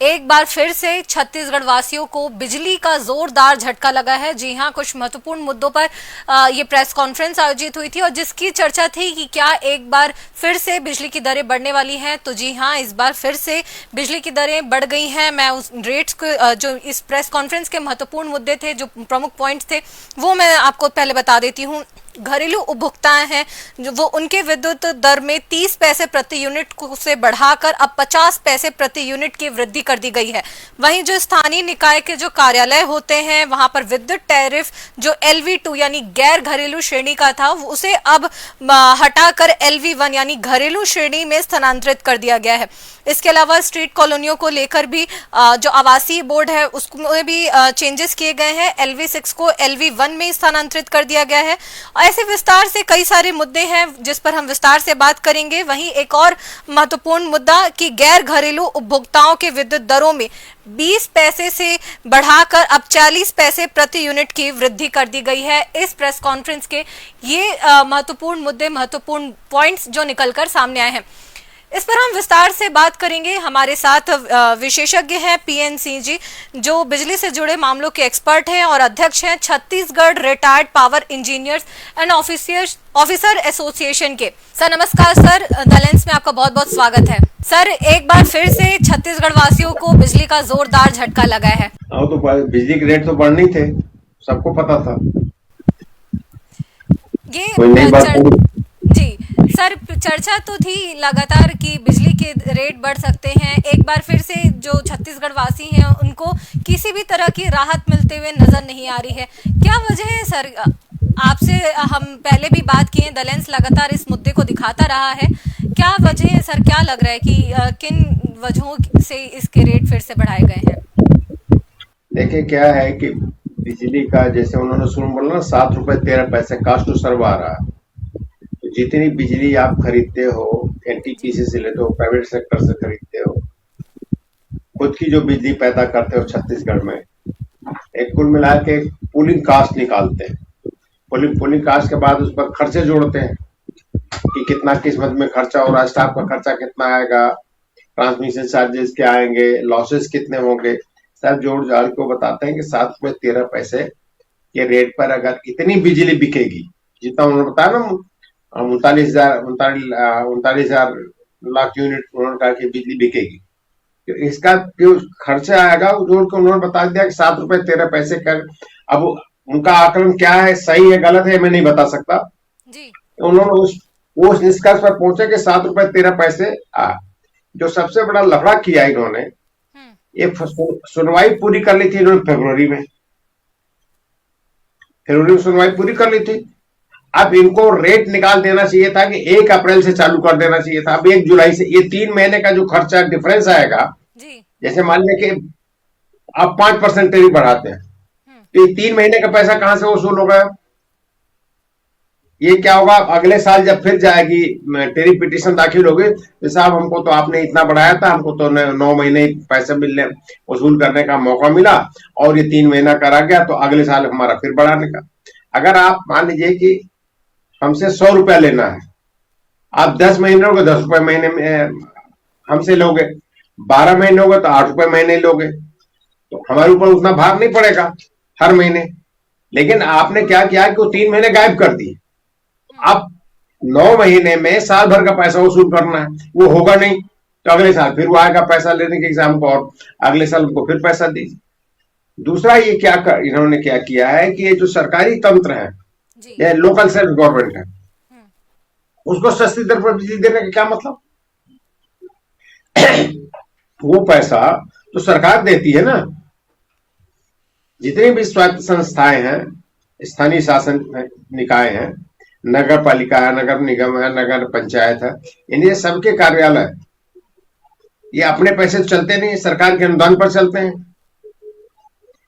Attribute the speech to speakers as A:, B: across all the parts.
A: एक बार फिर से छत्तीसगढ़ वासियों को बिजली का जोरदार झटका लगा है। जी हां, कुछ महत्वपूर्ण मुद्दों पर ये प्रेस कॉन्फ्रेंस आयोजित हुई थी और जिसकी चर्चा थी कि क्या एक बार फिर से बिजली की दरें बढ़ने वाली हैं। तो जी हां, इस बार फिर से बिजली की दरें बढ़ गई हैं। मैं उस रेट्स को जो इस प्रेस कॉन्फ्रेंस के महत्वपूर्ण मुद्दे थे, जो प्रमुख पॉइंट्स थे, वो मैं आपको पहले बता देती हूँ। घरेलू उपभोक्ता हैं जो वो उनके विद्युत दर में 30 पैसे प्रति यूनिट से बढ़ाकर अब 50 पैसे प्रति यूनिट की वृद्धि कर दी गई है। वहीं जो स्थानीय निकाय के जो कार्यालय होते हैं वहां पर विद्युत टैरिफ जो LV2 यानी गैर घरेलू श्रेणी का था उसे अब हटाकर LV1 यानी घरेलू श्रेणी में स्थानांतरित कर दिया गया है। इसके अलावा स्ट्रीट कॉलोनियों को लेकर भी जो आवासीय बोर्ड है उसमें भी चेंजेस किए गए हैं। LV6 को LV1 में स्थानांतरित कर दिया गया है। ऐसे विस्तार से कई सारे मुद्दे हैं जिस पर हम विस्तार से बात करेंगे। वहीं एक और महत्वपूर्ण मुद्दा कि गैर घरेलू उपभोक्ताओं के विद्युत दरों में 20 पैसे से बढ़ाकर अब 40 पैसे प्रति यूनिट की वृद्धि कर दी गई है। इस प्रेस कॉन्फ्रेंस के ये महत्वपूर्ण मुद्दे, महत्वपूर्ण पॉइंट्स जो निकलकर सामने आए हैं, इस पर हम विस्तार से बात करेंगे। हमारे साथ विशेषज्ञ हैं PN सिंह जी, जो बिजली से जुड़े मामलों के एक्सपर्ट हैं और अध्यक्ष हैं Chhattisgarh retired power engineers and officer association के। सर नमस्कार। सर द में आपका बहुत बहुत स्वागत है। सर एक बार फिर से छत्तीसगढ़ वासियों को बिजली का जोरदार झटका लगा है।
B: तो बिजली के रेट तो बढ़ने थे, सबको पता था।
A: ये जी सर, चर्चा तो थी लगातार कि बिजली के रेट बढ़ सकते हैं। एक बार फिर से जो छत्तीसगढ़ वासी हैं उनको किसी भी तरह की राहत मिलते हुए नजर नहीं आ रही है। क्या वजह है सर? आपसे हम पहले भी बात किए, द लेंस लगातार इस मुद्दे को दिखाता रहा है। क्या वजह है सर? क्या लग रहा है कि किन वजहों से इसके रेट फिर से बढ़ाए गए हैं?
B: देखिए क्या है कि बिजली का जैसे उन्होंने शुरू बोला ना 7 रुपए 13 पैसे कास्ट टू सर्व आ रहा है। जितनी बिजली आप खरीदते हो NTPC से लेते हो, प्राइवेट सेक्टर से खरीदते हो, खुद की जो बिजली पैदा करते हो छत्तीसगढ़ में, एक कुल मिला के पूलिंग कास्ट निकालते हैं। पूलिंग कास्ट के बाद उस पर खर्चे जोड़ते हैं कि कितना किस्मत में खर्चा हो रहा है, स्टाफ का खर्चा कितना आएगा, ट्रांसमिशन चार्जेस क्या आएंगे, लॉसेस कितने होंगे, सब जोड़ जाड़ को बताते हैं कि 7 रुपए 13 पैसे के रेट पर अगर इतनी बिजली बिकेगी, जितना उन्होंने बताया ना 39,000 लाख यूनिट उन्होंने कहा कि बिजली बिकेगी, तो इसका जो खर्चा आएगा वो जोड़ के उन्होंने बता दिया कि 7 रुपए 13 पैसे कर। अब उनका आकलन क्या है, सही है गलत है, मैं नहीं बता सकता जी। उन्होंने उस निष्कर्ष पर पहुंचे कि 7 रुपए 13 पैसे जो सबसे बड़ा लफड़ा किया इन्होंने, ये सुनवाई पूरी कर ली थी इन्होंने फरवरी में सुनवाई पूरी कर ली थी। अब इनको रेट निकाल देना चाहिए था कि 1 अप्रैल से चालू कर देना चाहिए था। अब 1 जुलाई से ये 3 महीने का जो खर्चा डिफरेंस आएगा जी। जैसे मान लें कि आप 5% टेरिफ बढ़ाते हैं तो ये 3 महीने का पैसा कहां से वसूल होगा? ये क्या होगा, अगले साल जब फिर जाएगी टेरिफ पिटीशन दाखिल होगी तो साहब हमको तो आपने इतना बढ़ाया था, हमको तो 9 महीने पैसे मिलने वसूल करने का मौका मिला और ये 3 महीना करा गया, तो अगले साल हमारा फिर बढ़ाने का। अगर आप मान लीजिए कि हमसे 100 रुपया लेना है, आप 10 महीने हो गए 10 रुपए महीने में हमसे लोगे, 12 महीने हो गए तो 8 रुपए महीने लोगे, तो हमारे ऊपर उतना भार नहीं पड़ेगा हर महीने। लेकिन आपने क्या किया कि वो 3 महीने गायब कर दिए। अब 9 महीने में साल भर का पैसा वसूल करना है, वो होगा नहीं, तो अगले साल फिर वो आएगा पैसा लेने के एग्जाम को और अगले साल उनको फिर पैसा दीजिए। दूसरा ये इन्होंने क्या किया है कि ये जो सरकारी तंत्र है, ये लोकल सेल्फ गवर्नमेंट है, उसको सस्ती दर पर बिजली देने का क्या मतलब? वो पैसा तो सरकार देती है ना। जितनी भी स्वायत्त संस्थाएं हैं, स्थानीय शासन निकाय हैं, नगर पालिका है, नगर निगम है, नगर पंचायत है, इन्हें सबके कार्यालय ये अपने पैसे तो चलते नहीं, सरकार के अनुदान पर चलते हैं।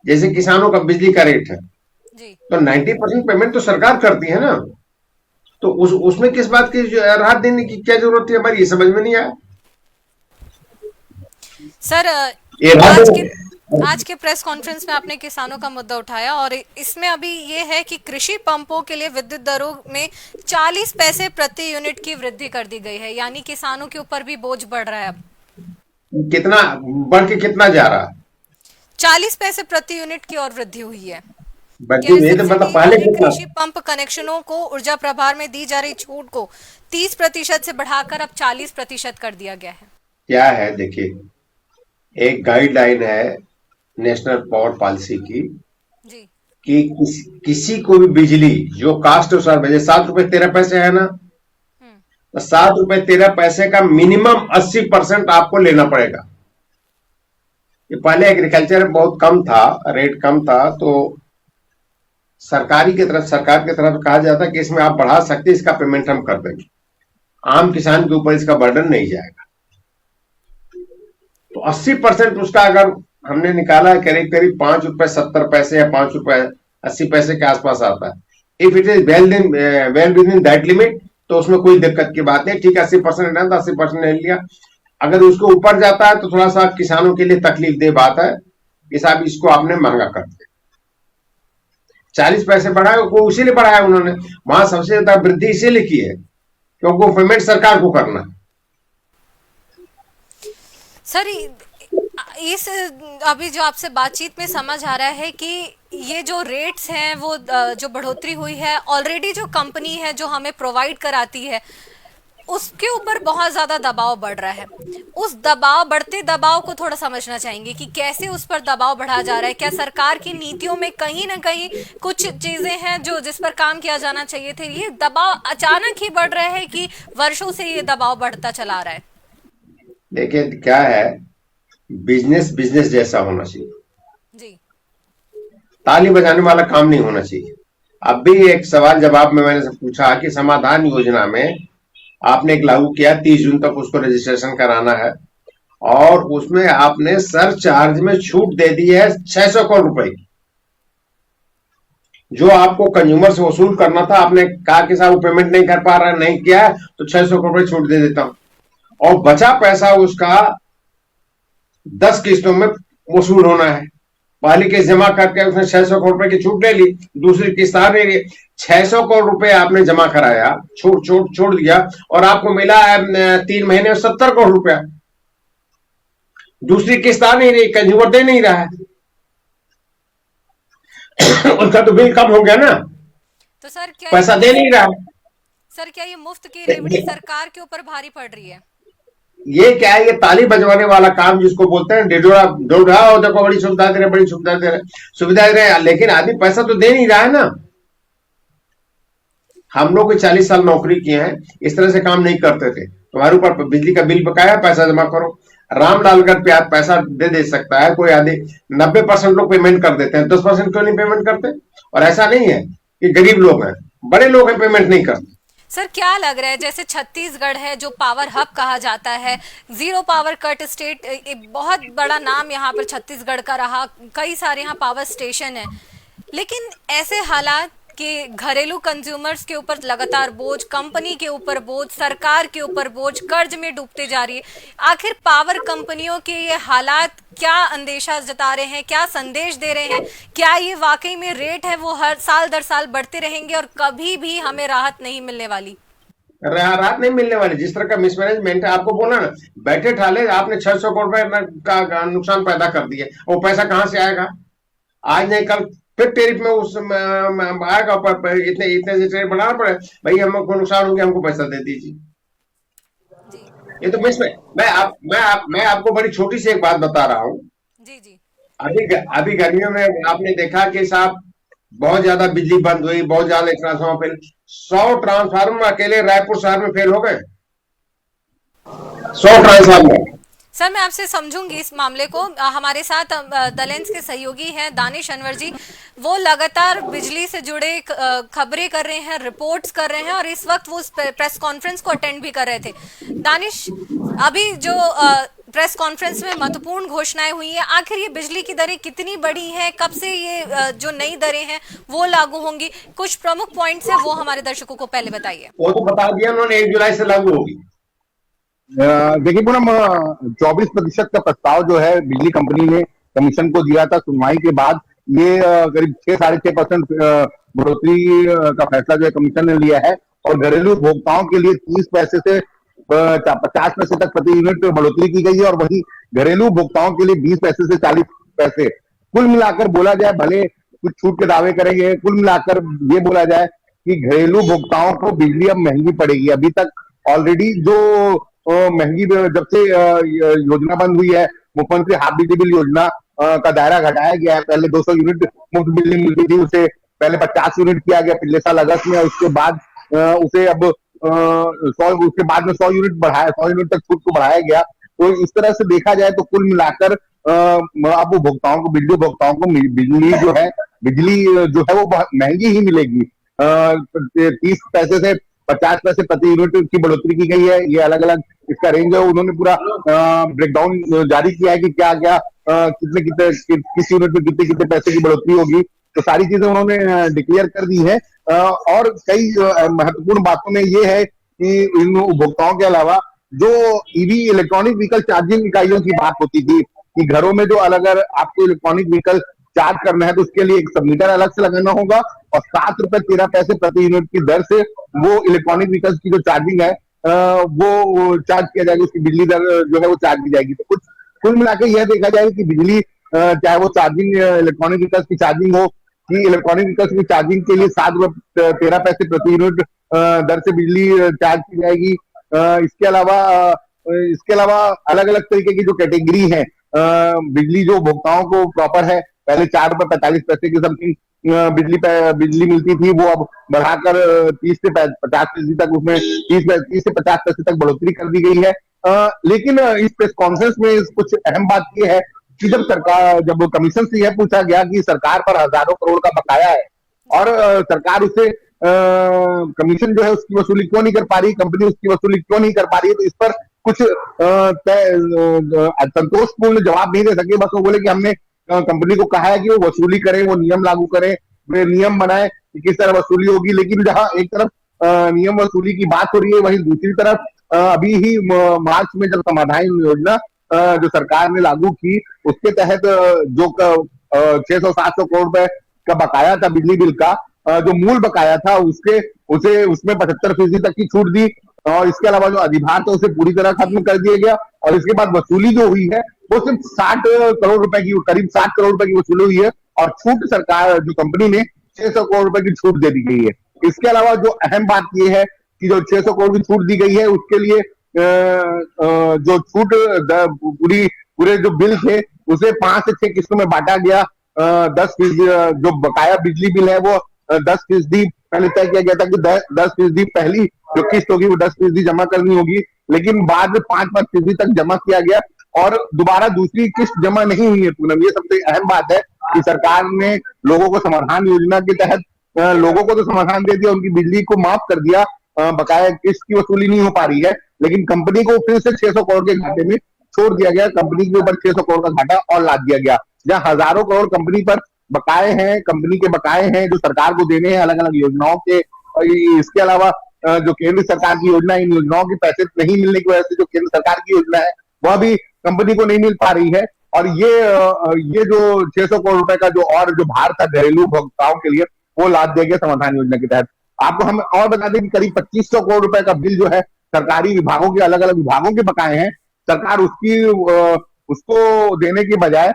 B: जैसे किसानों का बिजली का रेट है तो 90% पेमेंट तो सरकार करती है ना, तो उसमें किस बात की राहत देने की क्या जरूरत है हमारी, ये समझ में नहीं आया
A: सर। आज के प्रेस कॉन्फ्रेंस में आपने किसानों का मुद्दा उठाया और इसमें अभी ये है कि कृषि पंपों के लिए विद्युत दरों में 40 पैसे प्रति यूनिट की वृद्धि कर दी गई है, यानी किसानों के ऊपर भी बोझ बढ़ रहा है अब।
B: कितना बढ़ के कितना जा रहा है?
A: 40 पैसे प्रति यूनिट की और वृद्धि हुई है।
B: बढ़ती
A: गैस
B: हुई है तो मतलब
A: सब्सिडी
B: पहले
A: वाले
B: कितना?
A: कृषि पंप कनेक्शनों को ऊर्जा प्रभार में दी जा रही छूट को 30% से बढ़ाकर अब 40% कर दिया गया है।
B: क्या है देखिए, एक गाइडलाइन है नेशनल पावर पॉलिसी की
A: जी।
B: कि किसी को भी बिजली जो कास्ट अनुसार भेजे, 7 रुपए 13 पैसे है ना,
A: हम्म।
B: तो 7 रुपए 13 पैसे का मिनिमम 80% आपको लेना पड़ेगा। ये पहले एग्रीकल्चर में बहुत कम था, रेट कम था, तो सरकार की तरफ कहा जाता कि इसमें आप बढ़ा सकते, इसका पेमेंट हम कर देंगे, आम किसान के ऊपर इसका बर्डन नहीं जाएगा। तो 80% उसका अगर हमने निकाला है, करीब करीब 5 रुपए 70 पैसे या 5 रुपए 80 पैसे के आसपास आता है। If it is well with in that limit, तो उसमें कोई दिक्कत की बात नहीं। ठीक है, 80% लेना था, 80% ले लिया। अगर उसको ऊपर जाता है तो थोड़ा सा किसानों के लिए तकलीफ दे बात है कि साहब इसको आपने महंगा कर दिया। 40 पैसे बढ़ाए, वो इसीलिए बढ़ाया उन्होंने, वहां सबसे ज्यादा वृद्धि इसीलिए की है क्योंकि वो पेमेंट सरकार को करना है।
A: सर इस अभी जो आपसे बातचीत में समझ आ रहा है कि ये जो रेट्स हैं वो जो बढ़ोतरी हुई है ऑलरेडी जो कंपनी है जो हमें प्रोवाइड कराती है उसके ऊपर बहुत ज्यादा दबाव बढ़ रहा है। उस बढ़ते दबाव को थोड़ा समझना चाहेंगे कि कैसे उस पर दबाव बढ़ा जा रहा है। क्या सरकार की नीतियों में कहीं ना कहीं कुछ चीजें हैं जो जिस पर काम किया जाना चाहिए थे? ये दबाव अचानक ही बढ़ रहा है कि वर्षों से ये दबाव बढ़ता चला रहा है?
B: देखिए क्या है, बिजनेस बिजनेस जैसा होना चाहिए,
A: जी।
B: ताली बजाने वाला काम नहीं होना चाहिए। अब भी एक सवाल जवाब में मैंने से पूछा कि समाधान योजना में आपने एक लागू किया, 30 जून तक उसको रजिस्ट्रेशन कराना है, और उसमें आपने सरचार्ज में छूट दे दी है 600 करोड़ रुपए की। जो आपको कंज्यूमर से वसूल करना था, आपने कहा कि साहब वो पेमेंट नहीं कर पा रहा है, नहीं किया है, तो 600 करोड़ रुपए छूट दे देता हूं, और बचा पैसा उसका 10 किस्तों में वसूल होना है। पहली किस्त जमा करके उसने 600 करोड़ रुपए की छूट ले ली, दूसरी किस्त आ रही है, 600 करोड़ रुपए आपने जमा कराया, छूट छूट छोड़ दिया, और आपको मिला है 3 महीने में 70 करोड़ रुपया। दूसरी किस्त आ नहीं रही, कंज्यूमर दे नहीं रहा है उनका तो बिल कम हो गया ना,
A: तो सर क्या
B: पैसा दे नहीं रहा।
A: सर क्या ये मुफ्त की रेवड़ी सरकार के ऊपर भारी पड़ रही है?
B: ये क्या है, ये ताली बजवाने वाला काम जिसको बोलते हैं, डिडोरा डोरा, और देखो बड़ी सुविधा दे रहे, बड़ी सुविधा दे रहे, सुविधा दे रहे, लेकिन आदमी पैसा तो दे नहीं रहा है ना। हम लोग 40 साल नौकरी किए हैं, इस तरह से काम नहीं करते थे। तुम्हारे ऊपर बिजली का बिल बकाया, पैसा जमा करो। रामलाल अगर पैसा दे सकता है, कोई आदमी 90% लोग पेमेंट कर देते हैं, 10% क्यों नहीं पेमेंट करते? और ऐसा नहीं है कि गरीब लोग हैं, बड़े लोग हैं पेमेंट नहीं करते।
A: सर क्या लग रहा है, जैसे छत्तीसगढ़ है जो पावर हब कहा जाता है, जीरो पावर कट स्टेट, एक बहुत बड़ा नाम यहाँ पर छत्तीसगढ़ का रहा, कई सारे यहाँ पावर स्टेशन है, लेकिन ऐसे हालात कि घरेलू कंज्यूमर्स के ऊपर लगातार बोझ, कंपनी के ऊपर बोझ, सरकार के ऊपर बोझ, कर्ज में डूबते जा रही है। आखिर पावर कंपनियों के ये हालात क्या अंदेशा जता रहे हैं, क्या संदेश दे रहे हैं? क्या ये वाकई में रेट है वो हर साल दर साल बढ़ते रहेंगे और कभी भी हमें राहत नहीं मिलने वाली?
B: राहत नहीं मिलने वाली। जिस तरह का मिसमैनेजमेंट है, आपको बोला ना, बैठे ठाले आपने 600 करोड़ रुपए का नुकसान पैदा कर दिया, वो पैसा कहां से आएगा? आज नहीं कल फिर टैरिफ में उस आएगा, इतने इतने से टैरिफ बढ़ाना पड़े, भाई हमको नुकसान हो गया, हमको पैसा दे दीजिए।
A: जी
B: ये तो मैं आपको बड़ी छोटी सी एक बात बता रहा हूँ।
A: जी जी।
B: अभी गर्मियों में आपने देखा कि साहब बहुत ज्यादा बिजली बंद हुई, बहुत ज्यादा ट्रांसफार्मर फेल, 100 ट्रांसफार्मर अकेले रायपुर शहर में फेल हो गए, 100 ट्रांसफार्मर।
A: सर मैं आपसे समझूंगी इस मामले को। हमारे साथ दलेंस के सहयोगी हैं दानिश अनवर जी, वो लगातार बिजली से जुड़े खबरें कर रहे हैं, रिपोर्ट्स कर रहे हैं, और इस वक्त वो प्रेस कॉन्फ्रेंस को अटेंड भी कर रहे थे। दानिश, अभी जो प्रेस कॉन्फ्रेंस में महत्वपूर्ण घोषणाएं हुई हैं, आखिर ये बिजली की दरें कितनी बड़ी हैं, कब से ये जो नई दरें हैं वो लागू होंगी? कुछ प्रमुख पॉइंट्स हैं वो हमारे दर्शकों को पहले बताइए।
B: वो तो बता दिया उन्होंने, 1 जुलाई से लागू होगी।
C: देखिए पूनम, 24% का प्रस्ताव जो है बिजली कंपनी ने कमीशन को दिया था, सुनवाई के बाद ये करीब 6-6.5% बढ़ोतरी का फैसला जो है कमीशन ने लिया है, और घरेलू उपभोक्ताओं के लिए 30 पैसे से 50 पैसे तक प्रति यूनिट बढ़ोतरी की गई है, और वही घरेलू उपभोक्ताओं के लिए 20 पैसे से 40 पैसे। कुल मिलाकर बोला जाए, भले कुछ छूट के दावे करेंगे, कुल मिलाकर ये बोला जाए कि घरेलू उपभोक्ताओं को बिजली अब महंगी पड़ेगी। अभी तक ऑलरेडी जो महंगी, जब से योजना बंद हुई है, मुख्यमंत्री हाफ बिजली बिल योजना का दायरा घटाया गया है। पहले 200 यूनिट मुफ्त बिजली मिलती थी, उसे पहले 50 यूनिट किया गया पिछले साल अगस्त में, उसके बाद उसे अब 100, उसके बाद में 100 यूनिट बढ़ाया, 100 यूनिट तक छूट को बढ़ाया गया। तो इस तरह से देखा जाए तो कुल मिलाकर अब उपभोक्ताओं को, बिजली उपभोक्ताओं को बिजली जो है वो बहुत महंगी ही मिलेगी। 30 पैसे से 50 पैसे प्रति यूनिट की बढ़ोतरी की गई है। ये अलग अलग इसका रेंज है, उन्होंने पूरा ब्रेकडाउन जारी किया है कि क्या क्या कितने कितने किस यूनिट में कितने कितने पैसे की बढ़ोतरी होगी। तो सारी चीजें उन्होंने डिक्लेयर कर दी है। और कई महत्वपूर्ण बातों में ये है कि इन उपभोक्ताओं के अलावा जो ईवी इलेक्ट्रॉनिक व्हीकल चार्जिंग इकाइयों की बात होती थी कि घरों में जो अगर आपको इलेक्ट्रॉनिक व्हीकल चार्ज करना है तो उसके लिए एक सबमीटर अलग से लगाना होगा, और 7 रुपए 13 पैसे प्रति यूनिट की दर से वो इलेक्ट्रॉनिक व्हीकल्स की जो चार्जिंग है वो चार्ज किया जाएगा, उसकी बिजली दर जो है वो चार्ज की जाएगी। तो कुल मिलाकर यह देखा जाएगा कि बिजली, चाहे वो चार्जिंग इलेक्ट्रॉनिक व्हीकल्स की चार्जिंग हो कि इलेक्ट्रॉनिक व्हीकल्स की चार्जिंग के लिए 7 रुपए 13 पैसे प्रति यूनिट दर से बिजली चार्ज की जाएगी। इसके अलावा अलग अलग तरीके की जो कैटेगरी है बिजली जो उपभोक्ताओं को प्रॉपर है, पहले 4 रुपए 45 पैसे की समथिंग बिजली मिलती थी, वो अब बढ़ाकर 30 से 50 फीसदी तक, उसमें 30 से 50 पैसे तक बढ़ोतरी कर दी गई है। लेकिन इस प्रेस कॉन्फ्रेंस में कुछ अहम बात यह है कि जब कमीशन से यह पूछा गया कि सरकार पर हजारों करोड़ का बकाया है और सरकार उसे कमीशन जो है उसकी वसूली क्यों नहीं कर पा रही, कंपनी उसकी वसूली क्यों नहीं कर पा रही है, तो इस पर कुछ संतोषपूर्ण जवाब नहीं दे सके। बस वो बोले कि हमने कंपनी को कहा है कि वो वसूली करे, वो नियम लागू करे, वे नियम बनाए कि किस तरह वसूली होगी। लेकिन जहां एक तरफ नियम वसूली की बात हो रही है, वहीं दूसरी तरफ अभी ही मार्च में जब समाधान योजना जो सरकार ने लागू की, उसके तहत जो 600-700 करोड़ रुपए का बकाया था बिजली बिल का, जो मूल बकाया था उसमें 75% तक की छूट दी, और इसके अलावा जो अधिभार था उसे पूरी तरह खत्म कर दिया गया। और इसके बाद वसूली जो हुई है वो सिर्फ 60 करोड़ रुपए की, करीब 60 करोड़ रुपए की वसूली हुई है, और छूट सरकार जो कंपनी ने 600 करोड़ रुपए की छूट दे दी गई है। इसके अलावा जो अहम बात यह है कि जो 600 करोड़ की छूट दी गई है उसके लिए जो छूट पूरे जो बिल थे उसे 5 से 6 किस्तों में बांटा गया। 10% जो बकाया बिजली बिल है वो 10% पहले तय किया गया था कि 10% पहली जो किस्त होगी वो 10% जमा करनी होगी, लेकिन बाद में 5% तक जमा किया गया और दोबारा दूसरी किस्त जमा नहीं हुई है पूनम। ये सबसे अहम बात है कि सरकार ने लोगों को समाधान योजना के तहत लोगों को तो समाधान दे दिया, उनकी बिजली को माफ कर दिया, बकाया किस्त की वसूली नहीं हो पा रही है, लेकिन कंपनी को फिर से 600 करोड़ के घाटे में छोड़ दिया गया। कंपनी के ऊपर 600 करोड़ का घाटा और लाद दिया गया, जहां हजारों करोड़ कंपनी पर बकाए हैं, कंपनी के बकाए हैं जो सरकार को देने हैं अलग अलग योजनाओं के। इसके अलावा जो केंद्र सरकार की योजना, इन योजनाओं के पैसे नहीं मिलने की वजह से जो केंद्र सरकार की योजना है वह भी कंपनी को नहीं मिल पा रही है। और ये जो 600 करोड़ रुपए का जो भार था घरेलू उपभोक्ताओं के लिए, वो लाद दिया गया समाधान योजना के तहत। आपको हम और बता दें कि करीब 2500 करोड़ रुपए का बिल जो है सरकारी विभागों के, अलग अलग विभागों के बकाए हैं, सरकार उसको देने के बजाय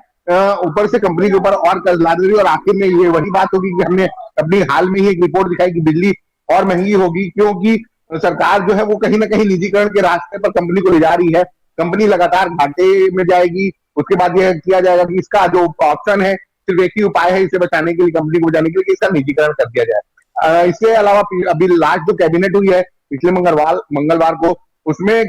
C: ऊपर से कंपनी के ऊपर और कर्ज ला रही है। और आखिर में ये वही बात होगी कि हमने अपनी हाल में ही एक रिपोर्ट दिखाई कि बिजली और महंगी होगी, क्योंकि सरकार जो है वो कहीं ना कहीं निजीकरण के रास्ते पर कंपनी को ले जा रही है। कंपनी लगातार घाटे में जाएगी। उसके बाद यह किया जाएगा कि इसका जो ऑप्शन है, सिर्फ एक ही उपाय है इसे बचाने के लिए, कंपनी को बचाने के लिए, कि इसका निजीकरण कर दिया जाए। इसके अलावा अभी लास्ट जो कैबिनेट हुई है पिछले मंगलवार को, उसमें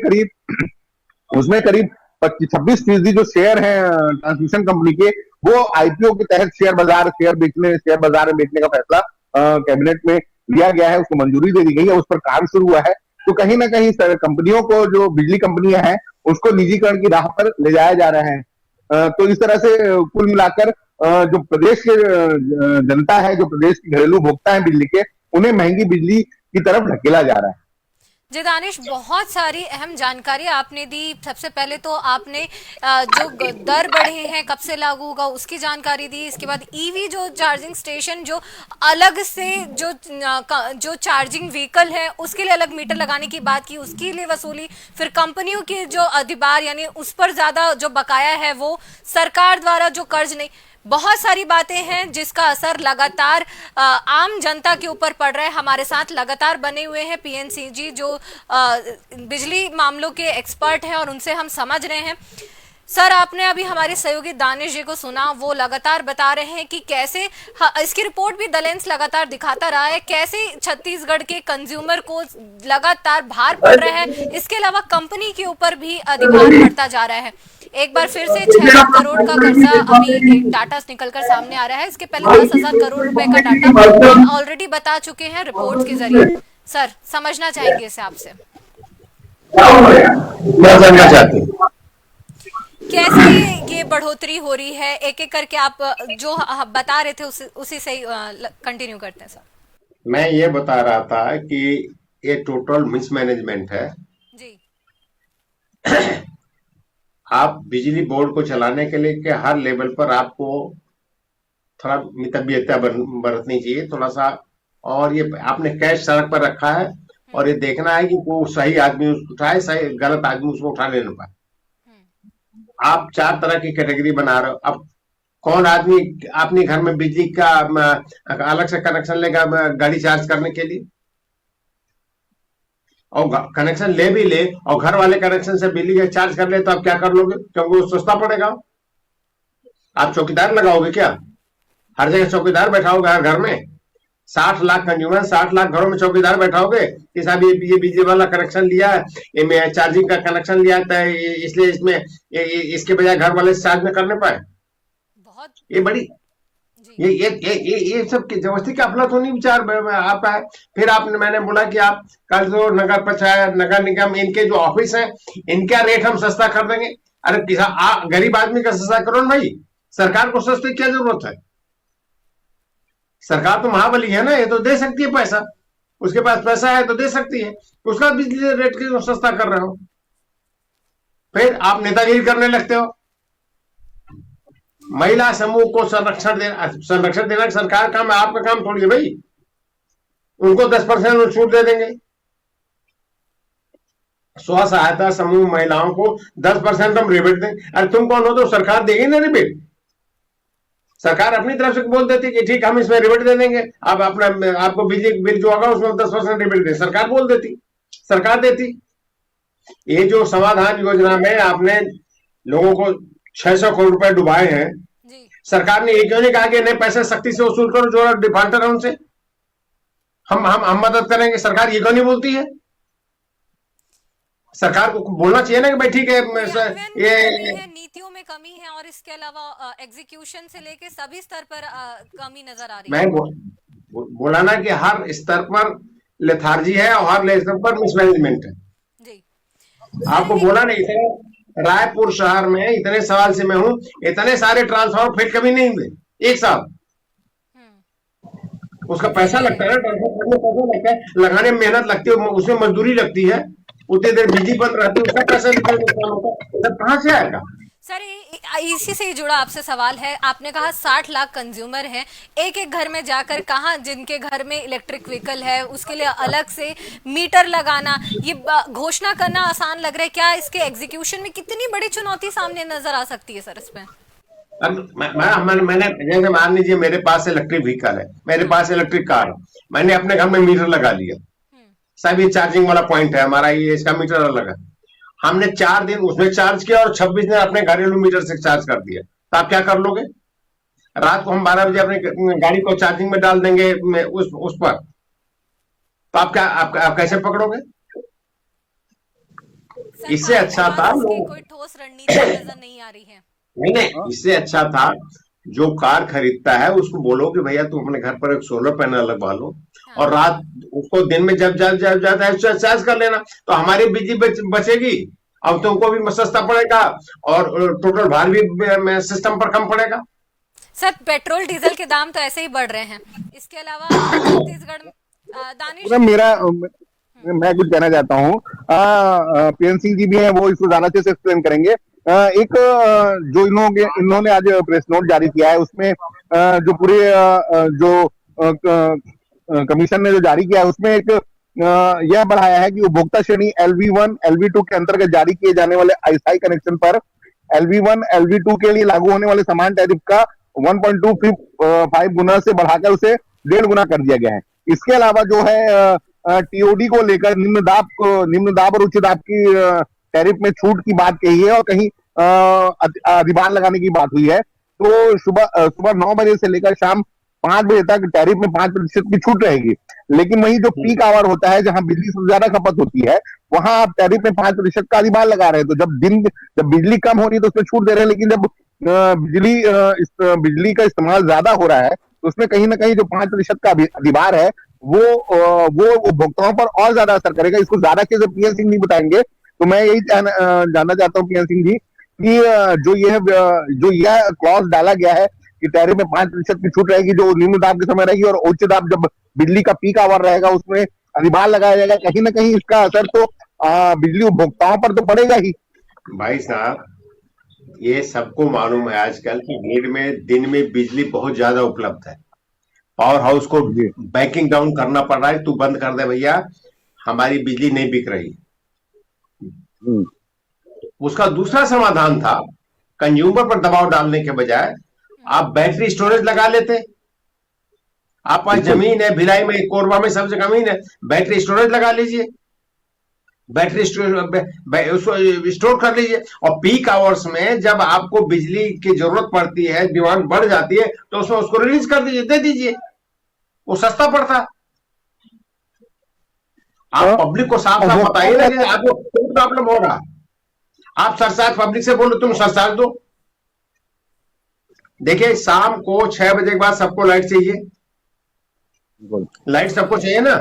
C: करीब 26% जो शेयर हैं ट्रांसमिशन कंपनी के, वो आईपीओ के तहत शेयर बाजार में बेचने का फैसला कैबिनेट में लिया गया है, उसको मंजूरी दे दी गई है, उस पर काम शुरू हुआ है। तो कहीं ना कहीं कंपनियों को, जो बिजली कंपनियां हैं, उसको निजीकरण की राह पर ले जाया जा रहा है। तो इस तरह से कुल मिलाकर जो प्रदेश के जनता है, जो प्रदेश के घरेलू उपभोक्ता है बिजली के, उन्हें महंगी बिजली की तरफ ढकेला जा रहा है।
A: जी दानिश, बहुत सारी अहम जानकारी आपने दी। सबसे पहले तो आपने जो दर बढ़े हैं कब से लागू होगा उसकी जानकारी दी। इसके बाद ईवी जो चार्जिंग स्टेशन जो अलग से जो चार्जिंग व्हीकल है उसके लिए अलग मीटर लगाने की बात की, उसके लिए वसूली। फिर कंपनियों के जो अधिभार यानी उस पर ज्यादा जो बकाया है वो, सरकार द्वारा जो कर्ज नहीं, बहुत सारी बातें हैं जिसका असर लगातार आम जनता के ऊपर पड़ रहा है। हमारे साथ लगातार बने हुए हैं पीएनसी जी जो बिजली मामलों के एक्सपर्ट हैं और उनसे हम समझ रहे हैं। सर, आपने अभी हमारे सहयोगी दानिश जी को सुना, वो लगातार बता रहे हैं कि कैसे इसकी रिपोर्ट भी द लेंस लगातार दिखाता रहा है कैसे छत्तीसगढ़ के कंज्यूमर को लगातार भार पड़ रहा है। इसके अलावा कंपनी के ऊपर भी अधिभार बढ़ता जा रहा है। एक बार फिर से 6 लाख करोड़ का कर्जा अभी एक डाटा निकलकर सामने आ रहा है। इसके पहले 10,000 करोड़ रुपए का डाटा ऑलरेडी बता चुके हैं रिपोर्ट्स के जरिए। सर, समझना चाहेंगे इसे आपसे,
B: क्या समझना चाहते हैं?
A: कैसे ये बढ़ोतरी हो रही है? एक एक करके आप जो बता रहे थे उसी से कंटिन्यू करते हैं सर।
B: मैं ये बता रहा था कि ये टोटल मिसमैनेजमेंट है।
A: जी।
B: आप बिजली बोर्ड को चलाने के लिए के हर लेवल पर आपको थोड़ा मितव्ययता बरतनी चाहिए थोड़ा सा। और ये आपने कैश सड़क पर रखा है और ये देखना है कि वो सही आदमी उसको उठाए, सही गलत आदमी उसको उठाने न पाए। आप 4 तरह की कैटेगरी बना रहे हो। अब कौन आदमी अपने घर में बिजली का अलग से कनेक्शन लेगा गाड़ी चार्ज करने के लिए, और कनेक्शन ले भी ले और घर वाले कनेक्शन से बिजली का चार्ज कर ले तो आप क्या कर लोगे? क्योंकि वो सस्ता पड़ेगा। आप चौकीदार लगाओगे क्या? हर जगह चौकीदार बैठाओगे हर घर में? 60 लाख कंज्यूमर, 60 लाख घरों में चौकीदार बैठाओगे कि साहब ये बिजली वाला कनेक्शन लिया है, ये चार्जिंग का कनेक्शन लिया था, इसलिए इसमें इसके बजाय घर वाले चार्ज में करने पाए।
A: बहुत
B: ये बड़ी ये सब की जबरदस्ती का अफलातूनी विचार आता है। फिर आपने, मैंने बोला कि आप कल जो नगर पंचायत, नगर निगम, इनके जो ऑफिस हैं, इनका रेट हम सस्ता कर देंगे। अरे किसान गरीब आदमी का सस्ता करो ना भाई, सरकार को सस्ते की क्या जरूरत है? सरकार तो महाबली है ना, ये तो दे सकती है पैसा, उसके पास पैसा है तो दे सकती है। उसका बिजली रेट क्यों सस्ता कर रहे हो? फिर आप नेतागिरी करने लगते हो। महिला समूह को संरक्षण देना सरकार काम है, आपका काम थोड़ी है भाई। उनको 10% छूट दे देंगे। स्व सहायता समूह महिलाओं को 10% हम रिबेट देंगे। अरे तुम कौन हो? तो सरकार देगी ना रिबेट। सरकार अपनी तरफ से बोल देती कि ठीक हम इसमें रिबेट दे देंगे, आप अपना आपको बिजली बिल जो होगा उसमें 10% रिबेट दे। सरकार बोल देती, सरकार देती। ये जो समाधान योजना में आपने लोगों को 600 करोड़ रुपए डुबाए हैं, सरकार ने ये क्यों नहीं कहा कि नए पैसे सख्ती से वसूल करो जो डिफॉल्टर है उनसे, हम मदद करेंगे? सरकार ये क्यों नहीं बोलती है? सरकार को बोलना चाहिए ना कि भाई ठीक है, ये
A: नीतियों में कमी है और इसके अलावा एग्जीक्यूशन से लेके सभी स्तर पर कमी नजर आ रही
B: है। मैं बोला ना कि हर स्तर पर लेथार्जी है और हर स्तर पर मिसमैनेजमेंट है
A: जी।
B: आपको बोला नहीं थे, रायपुर शहर में इतने साल से मैं हूं, इतने सारे ट्रांसफार्मर फिट कभी नहीं हुए एक साल। उसका पैसा लगता है ना, ट्रांसफार्मर पैसा लगता है, लगाने में मेहनत लगती है, उसमें मजदूरी लगती है, उतनी देर बिजली बंद रहती है, उसका पैसा नुकसान होता है, तब कहां से आएगा?
A: सर, इसी से जुड़ा आपसे सवाल है। आपने कहा 60 लाख कंज्यूमर हैं, एक एक घर में जाकर कहा जिनके घर में इलेक्ट्रिक व्हीकल है उसके लिए अलग से मीटर लगाना, ये घोषणा करना आसान लग रहा है, क्या इसके एग्जीक्यूशन में कितनी बड़ी चुनौती सामने नजर आ सकती है सर इसमें?
B: मैंने जैसे मान लीजिए मेरे पास इलेक्ट्रिक व्हीकल है, मेरे पास इलेक्ट्रिक कार है, मैंने अपने घर में मीटर लगा लिया, सब ये चार्जिंग वाला पॉइंट है हमारा, ये इसका मीटर अलग है। हमने 4 दिन उसमें चार्ज किया और 26 दिन अपने घरेलू मीटर से चार्ज कर दिया, तो आप क्या कर लोगे? रात को हम 12 बजे अपनी गाड़ी को चार्जिंग में डाल देंगे उस पर, तो आप क्या आप कैसे पकड़ोगे? इससे अच्छा था,
A: कोई ठोस रणनीति नजर नहीं आ रही है।
B: नहीं, इससे अच्छा था जो कार खरीदता है उसको बोलो कि भैया तुम अपने घर पर एक सोलर पैनल लगवा लो, और रात उसको दिन में जब जाता है चार्ज कर लेना, तो हमारी बिजली बचेगी, अब तुमको भी सस्ता पड़ेगा और टोटल भार भी सिस्टम पर कम पड़ेगा।
A: सर, पेट्रोल डीजल के दाम तो ऐसे ही बढ़ रहे हैं, इसके अलावा छत्तीसगढ़ दानिश
C: मेरा मैं कुछ कहना चाहता हूँ। पीएन सिंह जी भी हैं, वो इसको ज्यादा अच्छे से एक्सप्लेन करेंगे। एक जो इन्होंने आज प्रेस नोट जारी किया है, उसमें जो पूरे जो कमीशन ने जो जारी किया है, उसमें एक यह बढ़ाया है कि उपभोक्ता श्रेणी LV1 LV2 के अंतर्गत जारी किए जाने वाले अस्थायी कनेक्शन पर LV1 LV2 के लिए लागू होने वाले समान टैरिफ का 1.25 गुना से बढ़ाकर उसे 1.5 गुना कर दिया गया है। इसके अलावा जो है टीओडी को लेकर निम्न दाब और उच्च दाब की टैरिफ में छूट की बात कही है, और कहीं अधिभार लगाने की बात हुई है। तो सुबह 9 बजे से लेकर शाम 5 बजे तक टैरिफ में 5% की छूट रहेगी। लेकिन वही जो पीक आवर होता है, जहां बिजली सबसे ज्यादा खपत होती है, वहां आप टैरिफ में 5% का अधिभार लगा रहे हैं। तो जब बिजली कम हो रही है तो उसमें छूट दे रहे हैं, लेकिन जब बिजली का इस्तेमाल ज्यादा हो रहा है तो उसमें कहीं ना कहीं जो 5% का अधिभार है, वो उपभोक्ताओं पर और ज्यादा असर करेगा। इसको ज्यादा के पीएन सिंह नहीं बताएंगे, तो मैं यही जानना चाहता हूँ पीएन सिंह जी कि जो यह क्लॉज डाला गया है कि टैरिफ में 5% की छूट रहेगी जो निम्न दाब के समय रहेगी, और उच्च दाब जब बिजली का पीक आवर रहेगा उसमें अधिभार लगाया जाएगा, कहीं ना कहीं इसका असर तो बिजली उपभोक्ताओं पर तो पड़ेगा ही।
B: भाई साहब, ये सबको मालूम है आजकल कि ग्रिड में दिन में बिजली बहुत ज्यादा उपलब्ध है। पावर हाउस को बैकिंग डाउन करना पड़ रहा है, तू बंद कर दे भैया, हमारी बिजली नहीं बिक रही। उसका दूसरा समाधान था, कंज्यूमर पर दबाव डालने के बजाय आप बैटरी स्टोरेज लगा लेते। आप पास जमीन है, भिलाई में, कोरबा में, सब जगह जमीन है, बैटरी स्टोरेज लगा लीजिए, बैटरी स्टोर कर लीजिए। और पीक आवर्स में जब आपको बिजली की जरूरत पड़ती है, डिमांड बढ़ जाती है, तो उसमें उसको रिलीज कर दीजिए, दे दीजिए, वो सस्ता पड़ता। आप पब्लिक को साफ साफ बताइए ना कि आपको कोई प्रॉब्लम हो रहा। आप सरचार्ज पब्लिक से बोलो तुम सरचार्ज दो। देखिए, शाम को 6 बजे के बाद सबको लाइट चाहिए, लाइट सबको चाहिए ना।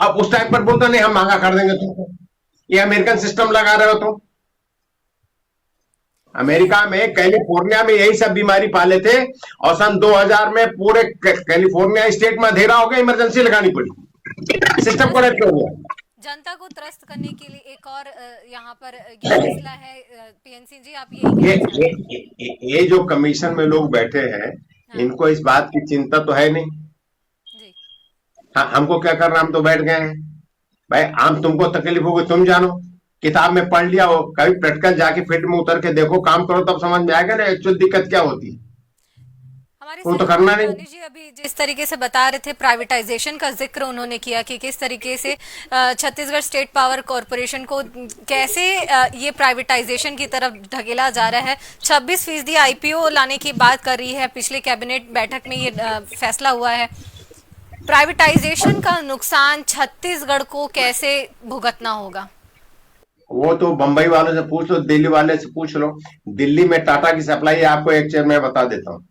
B: अब उस टाइम पर बोलता नहीं हम महंगा कर देंगे तुमको, ये अमेरिकन सिस्टम लगा रहे हो तुम। अमेरिका में, कैलिफोर्निया में यही सब बीमारी पाले थे, और सन 2000 में पूरे कैलिफोर्निया स्टेट में अंधेरा हो गया, इमरजेंसी लगानी पड़ी, सिस्टम कनेक्ट हो गया।
A: जनता को त्रस्त करने के लिए एक और यहाँ पर ये फैसला है पीएन सिंह जी, आप
B: ये जो कमीशन में लोग बैठे हैं, हाँ। इनको इस बात की चिंता तो है नहीं जी। हाँ, हमको क्या करना, हम तो बैठ गए हैं भाई। हम तुमको तकलीफ होगी तुम जानो, किताब में पढ़ लिया हो, कभी प्रैक्टिकल जाके फील्ड में उतर के देखो, काम करो, तब समझ में आएगा ना एक्चुअल दिक्कत क्या होती है। वो तो करना नहीं।
A: जी, अभी जिस तरीके से बता रहे थे प्राइवेटाइजेशन का जिक्र उन्होंने किया कि किस तरीके से छत्तीसगढ़ स्टेट पावर कॉरपोरेशन को कैसे ये प्राइवेटाइजेशन की तरफ ढकेला जा रहा है। 26% IPO लाने की बात कर रही है, पिछले कैबिनेट बैठक में ये फैसला हुआ है। प्राइवेटाइजेशन का नुकसान छत्तीसगढ़ को कैसे भुगतना होगा?
B: वो तो बंबई वालों से पूछ लो, दिल्ली वाले से पूछ लो। दिल्ली में टाटा की सप्लाई आपको एक चीज मैं बता देता हूँ,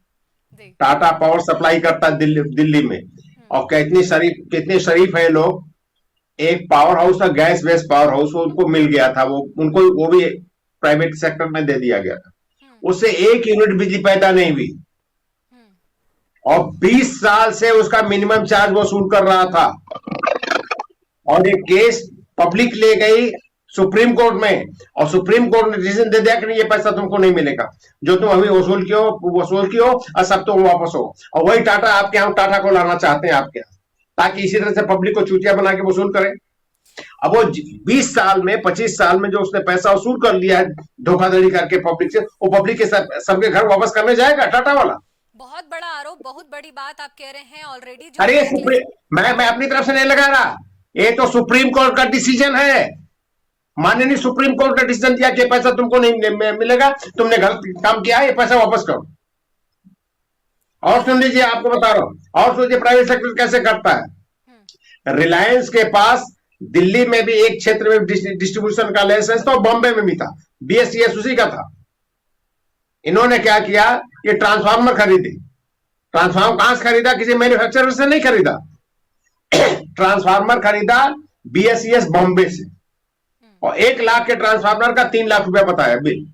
B: टाटा पावर सप्लाई करता है दिल्ली में। और कितने शरीफ है लोग। एक पावर हाउस था, गैस बेस्ड पावर हाउस, उनको मिल गया था, वो भी प्राइवेट सेक्टर में दे दिया गया था। उससे 1 यूनिट बिजली पैदा नहीं हुई, और 20 साल से उसका मिनिमम चार्ज वसूल कर रहा था। और एक केस पब्लिक ले गई सुप्रीम कोर्ट में, और सुप्रीम कोर्ट ने डिसीजन दे दिया कि ये पैसा तुमको नहीं मिलेगा, जो तुम अभी वसूल किए हो, और सब तुम वापस हो। और वही टाटा आपके यहाँ, टाटा को लाना चाहते हैं आपके यहाँ, ताकि इसी तरह से पब्लिक को चूतिया बना के वसूल करें। अब वो 20 साल में, 25 साल में जो उसने पैसा वसूल कर लिया है धोखाधड़ी करके पब्लिक से, वो पब्लिक के सबके घर वापस करने जाएगा टाटा वाला?
A: बहुत बड़ा आरोप, बहुत बड़ी बात आप कह रहे हैं ऑलरेडी।
B: अरे मैं अपनी तरफ से नहीं लगा रहा, ये तो सुप्रीम कोर्ट का डिसीजन है। माननीय सुप्रीम कोर्ट का डिसीजन दिया कि पैसा तुमको नहीं मिलेगा, तुमने गलत काम किया है, ये पैसा वापस करो। और सुन लीजिए, आपको बता रहा हूं, और सोचिए प्राइवेट सेक्टर कैसे करता है। रिलायंस के पास दिल्ली में भी एक क्षेत्र में डिस्ट्रीब्यूशन का लाइसेंस था, बॉम्बे में भी था, BSES उसी का था। इन्होंने क्या किया, ये ट्रांसफार्मर खरीदे। ट्रांसफार्मर कहां से खरीदा? किसी मैन्युफैक्चरर से नहीं खरीदा। ट्रांसफार्मर खरीदा BSES बॉम्बे से, और 1 लाख के ट्रांसफार्मर का 3 लाख रुपया बताया बिल।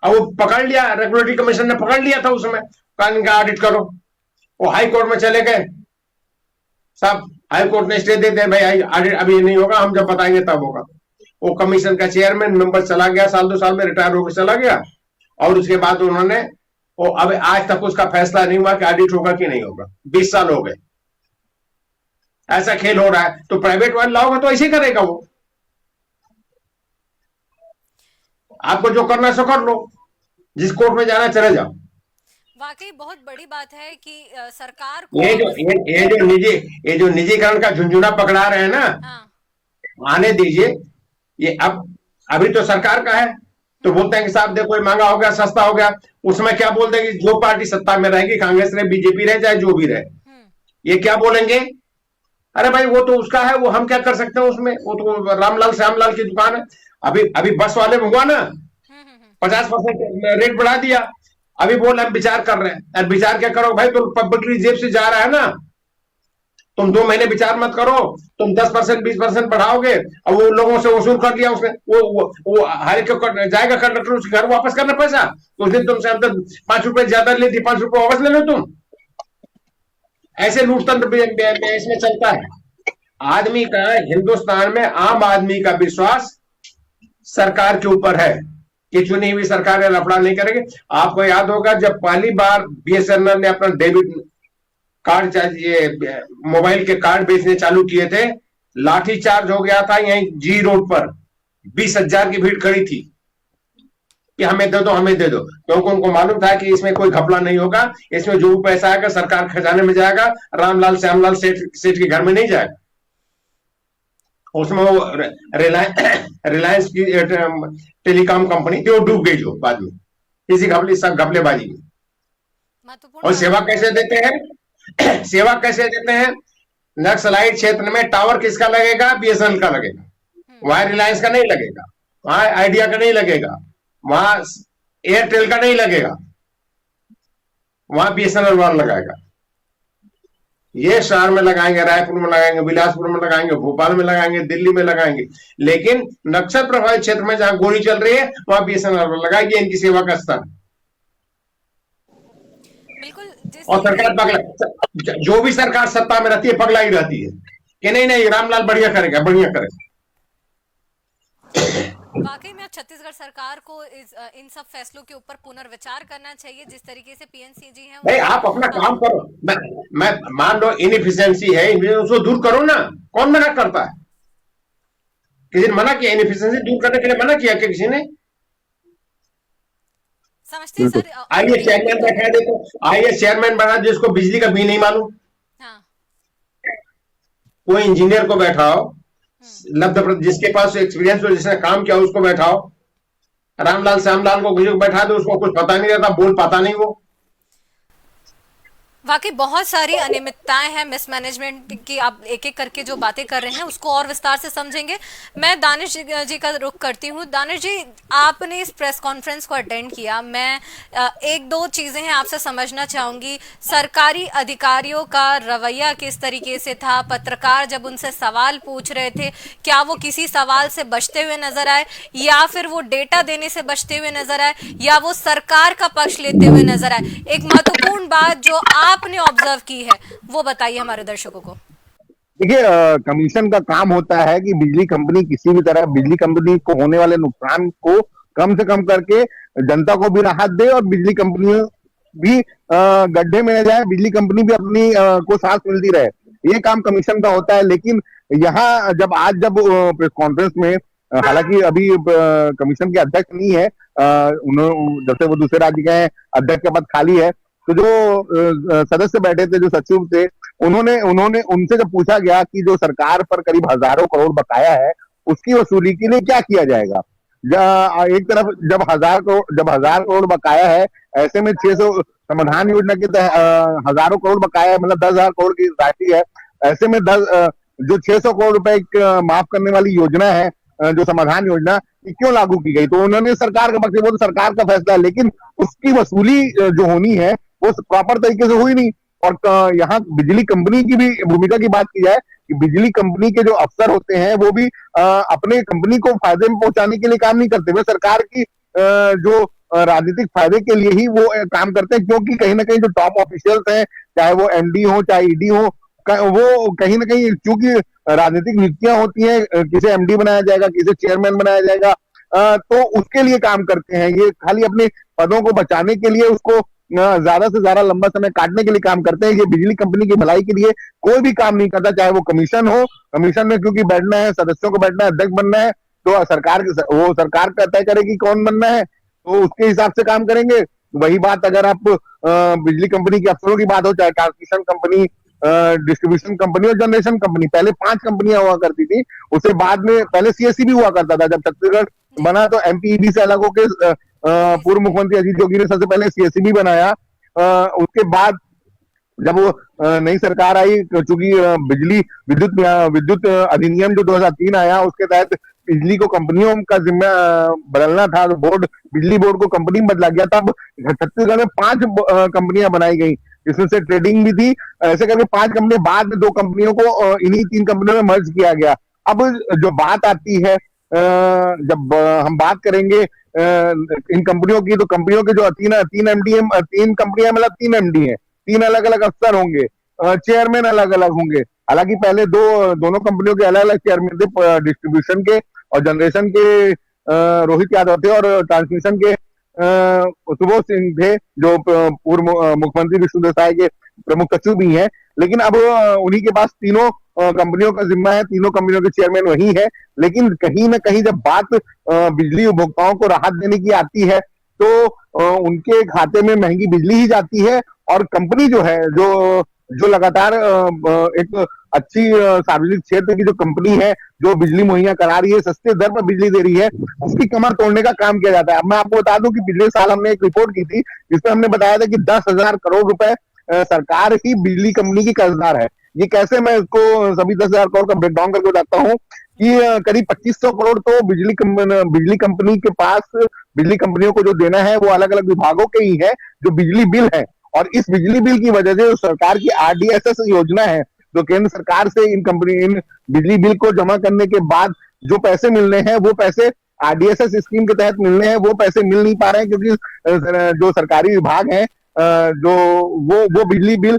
B: अब वो पकड़ लिया, रेगुलेटरी कमीशन ने पकड़ लिया था उसमें, कहा इनका ऑडिट करो। वो हाई कोर्ट में चले गए, सब हाई कोर्ट ने स्टे दे दिया, भाई ऑडिट अभी नहीं होगा, हम जब बताएंगे तब होगा। वो कमीशन का चेयरमैन मेंबर चला गया, साल 2 साल में रिटायर होकर चला गया, और उसके बाद उन्होंने वो अब आज तक उसका फैसला नहीं हुआ कि ऑडिट होगा कि नहीं होगा। 20 साल हो गए, ऐसा खेल हो रहा है। तो प्राइवेट वाले लाओगे तो ऐसे ही करेगा वो, आपको जो करना है सो कर लो, जिस कोर्ट में जाना चले जाओ।
A: वाकई बहुत बड़ी बात है कि सरकार को
B: ये जो निजीकरण का झुंझुना पकड़ा रहे हैं ना,
A: हाँ।
B: आने दीजिए। ये अब अभी तो सरकार का है, तो बोलते हैं कि साहब देखो ये महंगा हो गया, सस्ता हो गया। उसमें क्या बोल देंगे, जो पार्टी सत्ता में रहेगी, कांग्रेस रहे, बीजेपी रहे, चाहे जो भी रहे, ये क्या बोलेंगे, अरे भाई वो तो उसका है, वो हम क्या कर सकते हैं उसमें, वो तो रामलाल श्यामलाल की दुकान है। अभी अभी बस वाले में हुआ ना, 50% रेट बढ़ा दिया। अभी बोल हम विचार कर रहे हैं, और विचार क्या करो भाई, तो पब्लिक जेब से जा रहा है ना, तुम 2 महीने विचार मत करो, तुम 10% 20% बढ़ाओगे, और वो लोगों से वसूल कर लिया उसने, वो हर एक जाएगा कंडक्टर उसके घर वापस करना पैसा। उस दिन तुमसे अंदर 5 रुपए ज्यादा लेती, 5 रुपए वापस ले लो तुम। ऐसे लूटतंत्र इसमें चलता है। आदमी का, हिंदुस्तान में आम आदमी का विश्वास सरकार के ऊपर है कि चुनी हुई सरकार लफड़ा नहीं करेगी। आपको याद होगा जब पहली बार बीएसएनएल ने अपना डेबिट कार्ड, ये मोबाइल के कार्ड बेचने चालू किए थे, लाठी चार्ज हो गया था यहीं जी रोड पर, 20,000 की भीड़ खड़ी थी कि हमें दे दो, हमें दे दो, क्योंकि उनको मालूम था कि इसमें कोई घपला नहीं होगा, इसमें जो पैसा आएगा सरकार खजाने में जाएगा, रामलाल श्यामलाल सेठ के घर में नहीं जाएगा। उसमें वो रिलायंस की टेलीकॉम कंपनी थी, वो डूब गई जो बाद में इसी घपलेबाजी में। और सेवा कैसे देते हैं, सेवा कैसे देते हैं, नक्सलाइट क्षेत्र में टावर किसका लगेगा, बीएसएनएल का लगेगा, वहां रिलायंस का नहीं लगेगा, वहां आइडिया का नहीं लगेगा, वहां एयरटेल का नहीं लगेगा, वहां बीएसएनएल वाला लगाएगा। ये शहर में लगाएंगे, रायपुर में लगाएंगे, बिलासपुर में लगाएंगे, भोपाल में लगाएंगे, दिल्ली में लगाएंगे, लेकिन नक्सल प्रभावित क्षेत्र में जहां गोली चल रही है वहां बीएसएनएल लगाएगी। इनकी सेवा का स्तर। और सरकार पगला, जो भी सरकार सत्ता में रहती है पगला ही रहती है कि नहीं नहीं रामलाल बढ़िया करेगा, बढ़िया करेगा।
A: वाकई में छत्तीसगढ़ सरकार को इन सब फैसलों के ऊपर पुनर्विचार करना चाहिए, जिस तरीके से पीएनसी जी हैं।
B: नहीं, आप अपना काम करो। मैं मान लो इनएफिशिएंसी है, उसको दूर करो ना, कौन मना करता है? किसी ने मना किया इनएफिशिएंसी दूर करने के लिए? मना किया क्या किसी ने?
A: समझते हैं सर।
B: आइए चेयरमैन बैठा दे, तो आइए चेयरमैन बना जिसको बिजली का बिल नहीं मालूम।
A: हाँ।
B: कोई इंजीनियर को बैठाओ, जिसके पास एक्सपीरियंस हो, जिसने काम किया उसको बैठाओ। रामलाल श्यामलाल को बैठा दो, उसको कुछ पता नहीं रहता, बोल पाता नहीं वो।
A: वाकई बहुत सारी अनियमितताएं हैं, मिसमैनेजमेंट की। आप एक एक करके जो बातें कर रहे हैं उसको और विस्तार से समझेंगे। मैं दानिश जी का रुख करती हूँ। दानिश जी, आपने इस प्रेस कॉन्फ्रेंस को अटेंड किया, मैं एक दो चीजें हैं आपसे समझना चाहूंगी। सरकारी अधिकारियों का रवैया किस तरीके से था? पत्रकार जब उनसे सवाल पूछ रहे थे, क्या वो किसी सवाल से बचते हुए नजर आए, या फिर वो डेटा देने से बचते हुए नजर आए, या वो सरकार का पक्ष लेते हुए नजर आए? एक महत्वपूर्ण बात जो आपने ऑब्जर्व की है वो बताइए हमारे दर्शकों को।
C: देखिए, कमीशन का काम होता है कि बिजली कंपनी किसी भी तरह बिजली कंपनी को होने वाले नुकसान को कम से कम करके जनता को भी राहत दे, और बिजली कंपनियों भी गड्ढे में न जाए, बिजली कंपनी भी अपनी को सांस मिलती रहे। ये काम कमीशन का होता है। लेकिन यहाँ जब प्रेस कॉन्फ्रेंस में, हालांकि अभी कमीशन के अध्यक्ष नहीं है, उन्होंने जब से वो दूसरे राज्य के अध्यक्ष का पद खाली है, तो जो सदस्य बैठे थे, जो सचिव थे, उन्होंने उनसे जब पूछा गया कि जो सरकार पर करीब हजारों करोड़ बकाया है, उसकी वसूली के लिए क्या किया जाएगा। एक तरफ जब 1000 करोड़ बकाया है, ऐसे में 600 समाधान योजना के तहत हजारों करोड़ बकाया है, मतलब 10,000 करोड़ की राशि है। ऐसे में जो 600 करोड़ रुपए माफ करने वाली योजना है, जो समाधान योजना, क्यों लागू की गई? तो उन्होंने सरकार का पक्ष, वो तो सरकार का फैसला है, लेकिन उसकी वसूली जो होनी है वो प्रॉपर तरीके से हुई नहीं। और यहाँ बिजली कंपनी की भी भूमिका की बात की जाए कि बिजली कंपनी के जो अफसर होते हैं वो भी अपने कंपनी को फायदे में पहुंचाने के लिए काम नहीं करते, वे सरकार की जो राजनीतिक फायदे के लिए ही वो काम करते हैं। क्योंकि कहीं ना कहीं जो टॉप ऑफिशियल्स हैं, चाहे वो एमडी हो चाहे ईडी हो, वो कहीं ना कहीं चूंकि राजनीतिक नियुक्तियां होती हैं, किसे एमडी बनाया जाएगा, किसे चेयरमैन बनाया जाएगा, तो उसके लिए काम करते हैं। ये खाली अपने पदों को बचाने के लिए, उसको ज्यादा से ज्यादा लंबा समय काटने के लिए काम करते हैं। ये बिजली कंपनी की भलाई के लिए कोई भी काम नहीं करता, चाहे वो कमीशन हो। कमीशन में क्योंकि बैठना है, सदस्यों को बैठना है, अध्यक्ष बनना है, तो सरकार वो सरकार का तय करेगी कौन बनना है, तो उसके हिसाब से काम करेंगे। वही बात अगर आप बिजली कंपनी के अफसरों की बात हो, चाहे ट्रांसमिशन कंपनी, डिस्ट्रीब्यूशन कंपनी और जनरेशन कंपनी, पहले 5 कंपनियां हुआ करती थी। उसके बाद में पहले सीएससी भी हुआ करता था। जब छत्तीसगढ़ बना तो एमपीईबी से अलग होकर पूर्व मुख्यमंत्री अजीत जोगी ने सबसे पहले सीएससी भी बनाया। उसके बाद जब वो नई सरकार आई, चूंकि बिजली विद्युत विद्युत अधिनियम जो 2003 आया, उसके तहत बिजली को कंपनियों का जिम्मा बदलना था, तो बिजली बोर्ड को कंपनी में बदला गया। तब छत्तीसगढ़ में 5 कंपनियां बनाई गई, जिसमें से ट्रेडिंग भी थी। ऐसे करके 5 कंपनियां, बाद में 2 कंपनियों को इन्हीं 3 कंपनियों में मर्ज किया गया। अब जो बात आती है, जब हम बात करेंगे इन कंपनियों की, तो कंपनियों के जो 3 एमडी, 3 कंपनियां मतलब 3 एमडी है, 3 अलग अलग अफसर होंगे, चेयरमैन अलग अलग होंगे। हालांकि पहले दोनों कंपनियों के अलग अलग चेयरमैन थे, डिस्ट्रीब्यूशन के और जनरेशन के रोहित यादव थे, और ट्रांसमिशन के सुबोध सिंह थे, जो पूर्व मुख्यमंत्री विष्णु देसाई के प्रमुख सचिव भी हैं। लेकिन अब उन्हीं के पास तीनों कंपनियों का जिम्मा है, तीनों कंपनियों के चेयरमैन वही है। लेकिन कहीं ना कहीं जब बात बिजली उपभोक्ताओं को राहत देने की आती है, तो उनके खाते में महंगी बिजली ही जाती है। और कंपनी जो है, जो लगातार एक अच्छी सार्वजनिक क्षेत्र की जो कंपनी है, जो बिजली मुहैया करा रही है, सस्ते दर पर बिजली दे रही है, उसकी कमर तोड़ने का काम किया जाता है। अब मैं आपको बता दूं कि पिछले साल हमने एक रिपोर्ट की थी, जिसमें हमने बताया था कि 10,000 करोड़ रुपए सरकार ही बिजली कंपनी की कर्जदार है। ये कैसे, मैं इसको सभी 10,000 करोड़ का ब्रेकडाउन करके बताता हूँ कि करीब 2500 करोड़ तो बिजली कंपनी के पास, बिजली कंपनियों को जो देना है वो अलग अलग विभागों के ही है, जो बिजली बिल है। और इस बिजली बिल की वजह से सरकार की आरडीएसएस योजना है, जो केंद्र सरकार से इन बिजली बिल को जमा करने के बाद जो पैसे मिलने हैं, वो पैसे आरडीएसएस स्कीम के तहत मिलने हैं, वो पैसे मिल नहीं पा रहे हैं, क्योंकि जो सरकारी विभाग हैं, जो वो बिजली बिल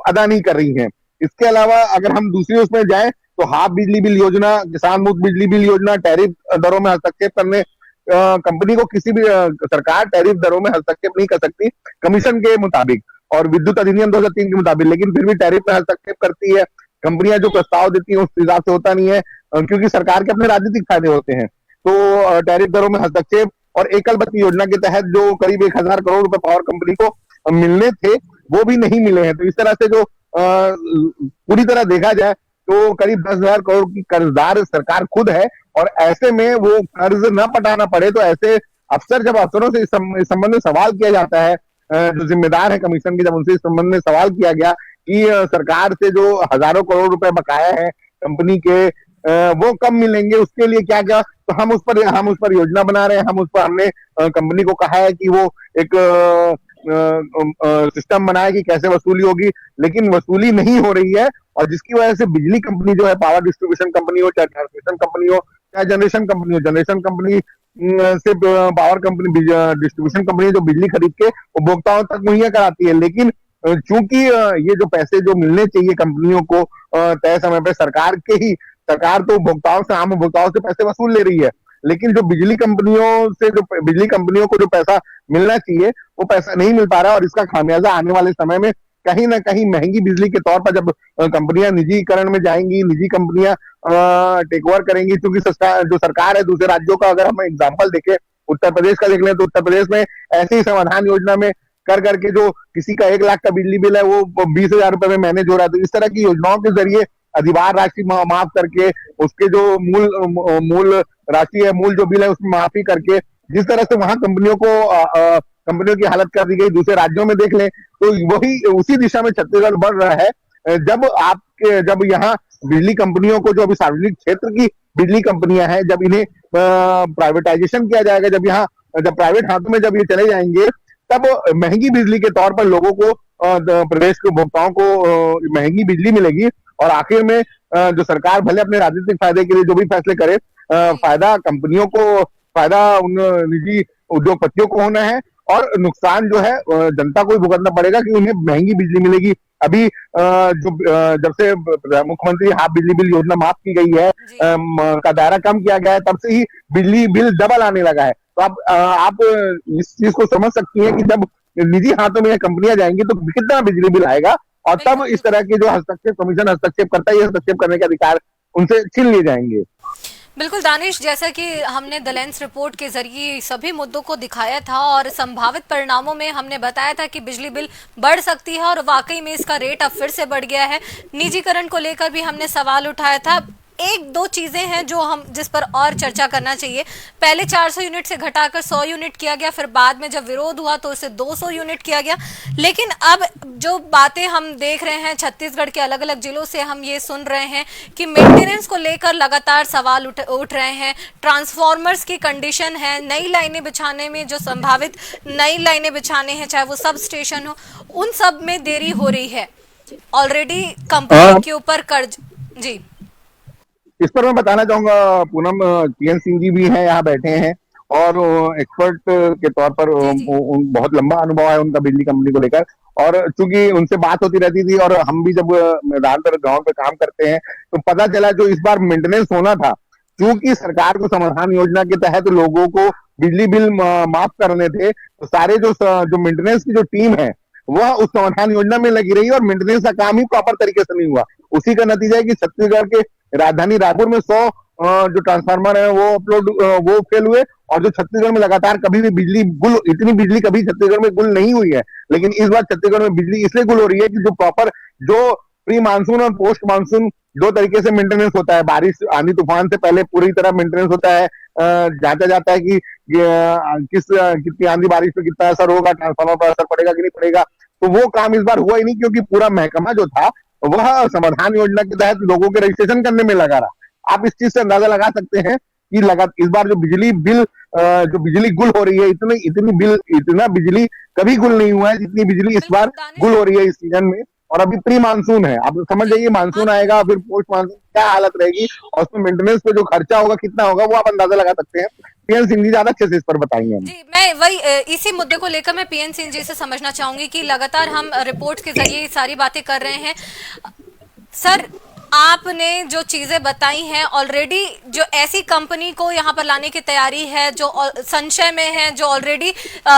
C: अदा नहीं कर रही हैं। इसके अलावा अगर हम दूसरी उसमें जाएं, तो हाफ बिजली बिल योजना, किसान मुक्त बिजली बिल योजना, टैरिफ दरों में हस्तक्षेप करने, कंपनी को किसी भी सरकार टैरिफ दरों में हस्तक्षेप नहीं कर सकती कमीशन के मुताबिक और विद्युत अधिनियम 2003 के मुताबिक, लेकिन फिर भी टैरिफ में हस्तक्षेप करती है। कंपनियां जो प्रस्ताव देती हैं उस हिसाब से होता नहीं है, क्योंकि सरकार के अपने राजनीतिक फायदे होते हैं। तो टैरिफ दरों में हस्तक्षेप और एकल बत्ती योजना के तहत जो करीब 1,000 करोड़ रुपए पावर कंपनी को मिलने थे, वो भी नहीं मिले हैं। तो इस तरह से जो पूरी तरह देखा जाए तो करीब 10,000 करोड़ की कर्जदार सरकार खुद है। और ऐसे में वो कर्ज न पटाना पड़े, तो ऐसे अफसर, जब अफसरों से इस संबंध में सवाल किया जाता है, जो जिम्मेदार है कमीशन के, जब उनसे इस संबंध में सवाल किया गया कि सरकार से जो हजारों करोड़ रुपए बकाया है कंपनी के, वो कब मिलेंगे, उसके लिए क्या क्या, तो हम उस पर योजना बना रहे हैं, हमने कंपनी को कहा है कि वो एक सिस्टम बनाए कि कैसे वसूली होगी, लेकिन वसूली नहीं हो रही है। और जिसकी वजह से बिजली कंपनी जो है, पावर डिस्ट्रीब्यूशन कंपनी हो, चाहे ट्रांसमिशन कंपनी हो, चाहे जनरेशन कंपनी हो, जनरेशन कंपनी से पावर कंपनी, डिस्ट्रीब्यूशन कंपनी जो बिजली खरीद के उपभोक्ताओं तक मुहैया कराती है। लेकिन चूंकि ये जो पैसे जो मिलने चाहिए कंपनियों को तय समय पे, सरकार तो उपभोक्ताओं से, आम उपभोक्ताओं से पैसे वसूल ले रही है, लेकिन जो बिजली कंपनियों को जो पैसा मिलना चाहिए, वो पैसा नहीं मिल पा रहा है। और इसका खामियाजा आने वाले समय में कहीं ना कहीं महंगी बिजली के तौर पर, जब कंपनियां निजीकरण में जाएंगी, निजी कंपनियां टेक ओवर करेंगी, क्योंकि जो सरकार है दूसरे राज्यों का, अगर हम एग्जाम्पल देखें, उत्तर प्रदेश का देख लें, तो उत्तर प्रदेश में ऐसी ही समाधान योजना में कर करके जो किसी का 1 लाख का बिजली बिल है, वो 20,000 रुपए में मैनेज हो रहा है। तो इस तरह की योजनाओं के जरिए अधिभार राशि माफ करके, उसके जो मूल राशि है, मूल जो बिल है, उसमें माफी करके, जिस तरह से वहां कंपनियों की हालत कर दी गई, दूसरे राज्यों में देख लें, तो वही उसी दिशा में छत्तीसगढ़ बढ़ रहा है। जब यहाँ बिजली कंपनियों को, जो अभी सार्वजनिक क्षेत्र की बिजली कंपनियां हैं, जब इन्हें प्राइवेटाइजेशन किया जाएगा, जब प्राइवेट हाथों में जब ये चले जाएंगे, तब महंगी बिजली के तौर पर लोगों को, प्रदेश के उपभोक्ताओं को महंगी बिजली मिलेगी। और आखिर में जो सरकार भले अपने राजनीतिक फायदे के लिए जो भी फैसले करे, फायदा कंपनियों को, फायदा उन निजी उद्योगपतियों को होना है, और नुकसान जो है जनता को ही भुगतना पड़ेगा कि उन्हें महंगी बिजली मिलेगी। अभी जब से मुख्यमंत्री हाफ बिजली बिल योजना माफ की गई है, का दायरा कम किया गया है, तब से ही बिजली बिल डबल आने लगा है। तो आप इस चीज को समझ सकती हैं कि जब निजी हाथों में कंपनियां जाएंगी तो कितना बिजली बिल आएगा, और तब इस तरह के जो हस्तक्षेप कमीशन हस्तक्षेप करता है, ये हस्तक्षेप करने के अधिकार उनसे छीन लिए जाएंगे।
A: बिल्कुल दानिश, जैसा कि हमने द लेंस रिपोर्ट के जरिए सभी मुद्दों को दिखाया था और संभावित परिणामों में हमने बताया था कि बिजली बिल बढ़ सकती है और वाकई में इसका रेट अब फिर से बढ़ गया है। निजीकरण को लेकर भी हमने सवाल उठाया था। एक दो चीजें हैं जो हम जिस पर और चर्चा करना चाहिए। पहले 400 यूनिट से घटाकर 100 यूनिट किया गया, फिर बाद में जब विरोध हुआ तो उसे 200 यूनिट किया गया। लेकिन अब जो बातें हम देख रहे हैं छत्तीसगढ़ के अलग अलग जिलों से, हम ये सुन रहे हैं कि मेंटेनेंस को लेकर लगातार सवाल उठ रहे हैं। ट्रांसफॉर्मर्स की कंडीशन है, नई लाइनें बिछाने में, जो संभावित नई लाइनें बिछाने हैं, चाहे वो सब स्टेशन हो, उन सब में देरी हो रही है। ऑलरेडी कंपनी के ऊपर कर्ज। जी,
C: इस पर मैं बताना चाहूंगा पूनम, पीएन सिंह जी भी हैं यहाँ बैठे हैं और एक्सपर्ट के तौर पर बहुत लंबा अनुभव है उनका बिजली कंपनी को लेकर, और चूंकि उनसे बात होती रहती थी और हम भी जब मैदान पर गांव पे काम करते हैं तो पता चला जो इस बार मेंटेनेंस होना था, चूंकि सरकार को समाधान योजना के तहत लोगों को बिजली बिल माफ करने थे, तो सारे जो मेंटेनेंस की जो टीम है वह उस समाधान योजना में लगी रही और मेंटेनेंस का काम ही प्रॉपर तरीके से नहीं हुआ। उसी का नतीजा है कि छत्तीसगढ़ के राजधानी रायपुर में 100 जो ट्रांसफार्मर है वो फेल हुए, और जो छत्तीसगढ़ में लगातार कभी भी इतनी बिजली कभी छत्तीसगढ़ में गुल नहीं हुई है। लेकिन इस बार छत्तीसगढ़ में बिजली इसलिए गुल हो रही है कि जो प्री मानसून और पोस्ट मानसून दो तरीके से मेंटेनेंस होता है। बारिश आंधी तूफान से पहले पूरी तरह मेंटेनेंस होता है, जांचा जाता है कि कितनी आंधी बारिश पे कितना असर होगा, ट्रांसफार्मर पर असर पड़ेगा कि नहीं पड़ेगा। तो वो काम इस बार हुआ ही नहीं, क्योंकि पूरा महकमा जो था वह समाधान योजना के तहत लोगों के रजिस्ट्रेशन करने में लगा रहा। आप इस चीज से अंदाजा लगा सकते हैं कि इस बार जो बिजली गुल हो रही है, इतना बिजली कभी गुल नहीं हुआ है जितनी बिजली इस बार गुल हो रही है इस सीजन में। और अभी प्री मानसून है, आप समझ जाइए मानसून आएगा, फिर पोस्ट मानसून क्या हालत रहेगी, और उसमें मेंटेनेंस पे जो खर्चा होगा कितना होगा वो आप अंदाजा लगा सकते हैं। पीएन सिंह जी ज्यादा अच्छे से इस पर बताएंगे।
A: जी, मैं वही इसी मुद्दे को लेकर मैं पीएन सिंह जी से समझना चाहूंगी कि लगातार हम रिपोर्ट के जरिए सारी बातें कर रहे हैं। सर, आपने जो चीजें बताई हैं, ऑलरेडी जो ऐसी कंपनी को यहाँ पर लाने की तैयारी है जो संशय में है, जो ऑलरेडी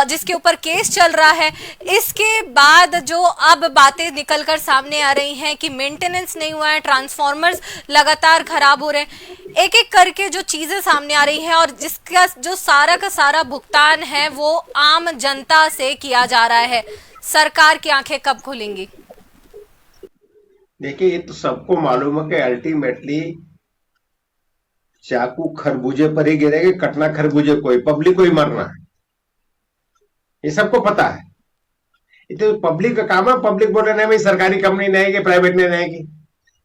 A: जिसके ऊपर केस चल रहा है, इसके बाद जो अब बातें निकलकर सामने आ रही हैं कि मेंटेनेंस नहीं हुआ है, ट्रांसफॉर्मर्स लगातार खराब हो रहे हैं, एक एक करके जो चीजें सामने आ रही हैं और जिसका जो सारा का सारा भुगतान है वो आम जनता से किया जा रहा है, सरकार की आंखें कब खुलेंगी?
B: देखिए, ये तो सबको मालूम है कि अल्टीमेटली चाकू खरबूजे पर ही गिरेगा, कटना खरबूजे को ही, पब्लिक को ही मरना है, ये सबको पता है। ये तो पब्लिक का काम है। पब्लिक बोल रहे नहीं भाई सरकारी कंपनी नहीं आएगी, प्राइवेट नहीं आएगी,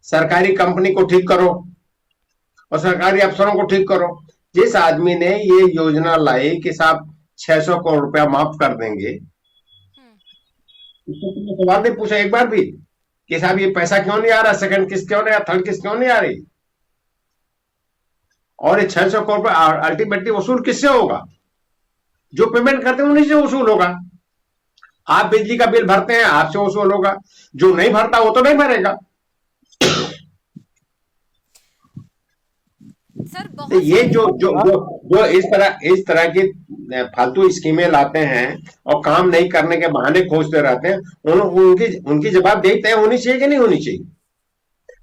B: सरकारी कंपनी को ठीक करो और सरकारी अफसरों को ठीक करो। जिस आदमी ने ये योजना लाई कि साहब 600 करोड़ रुपया माफ कर देंगे, उसको सवाल नहीं पूछा एक बार भी कि साहब ये पैसा क्यों नहीं आ रहा, सेकंड किस्त क्यों नहीं आ, थर्ड किस्त क्यों नहीं आ रही, और ये 600 करोड़ रुपया अल्टीमेटली वसूल किससे होगा? जो पेमेंट करते हैं उन्हीं से वसूल होगा। आप बिजली का बिल भरते हैं, आपसे वसूल होगा, जो नहीं भरता वो तो नहीं भरेगा। तो ये जो इस तरह की फालतू स्कीमें लाते हैं और काम नहीं करने के बहाने खोजते रहते हैं, उनकी जवाबदेही तय होनी चाहिए कि नहीं होनी चाहिए?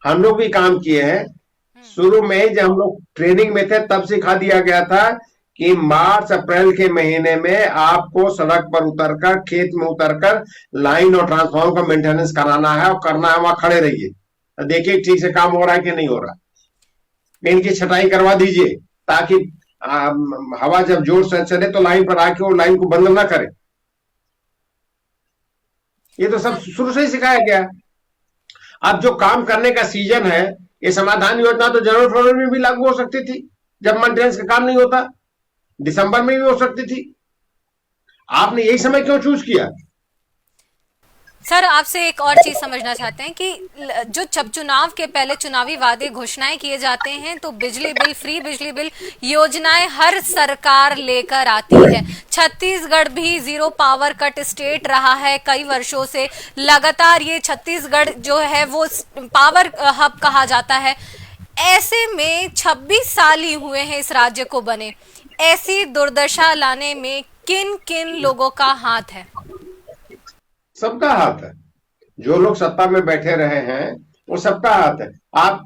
B: हम लोग भी काम किए हैं। शुरू में जब हम लोग ट्रेनिंग में थे तब सिखा दिया गया था कि मार्च अप्रैल के महीने में आपको सड़क पर उतरकर, खेत में उतरकर लाइन और ट्रांसफार्मर का मेंटेनेंस कराना है, और करना है वहां खड़े रहिए, देखिए ठीक से काम हो रहा है कि नहीं हो रहा। इनकी छटाई करवा दीजिए ताकि हवा जब जोर से चले तो लाइन पर आके वो लाइन को बंद ना करे। ये तो सब शुरू से ही सिखाया गया। अब जो काम करने का सीजन है, ये समाधान योजना तो जनवरी फरवरी में भी लागू हो सकती थी जब मेंटेनेंस का काम नहीं होता, दिसंबर में भी हो सकती थी। आपने यही समय क्यों चूज किया?
A: सर आपसे एक और चीज समझना चाहते हैं कि जो जब चुनाव के पहले चुनावी वादे घोषणाएं किए जाते हैं तो बिजली बिल, फ्री बिजली बिल योजनाएं हर सरकार लेकर आती है। छत्तीसगढ़ भी जीरो पावर कट स्टेट रहा है कई वर्षों से। लगातार ये छत्तीसगढ़ जो है वो पावर हब कहा जाता है। ऐसे में 26 साल ही हुए हैं इस राज्य को बने। ऐसी दुर्दशा लाने में किन किन लोगों का हाथ है?
B: सबका हाथ है। जो लोग सत्ता में बैठे रहे हैं वो सबका हाथ है। आप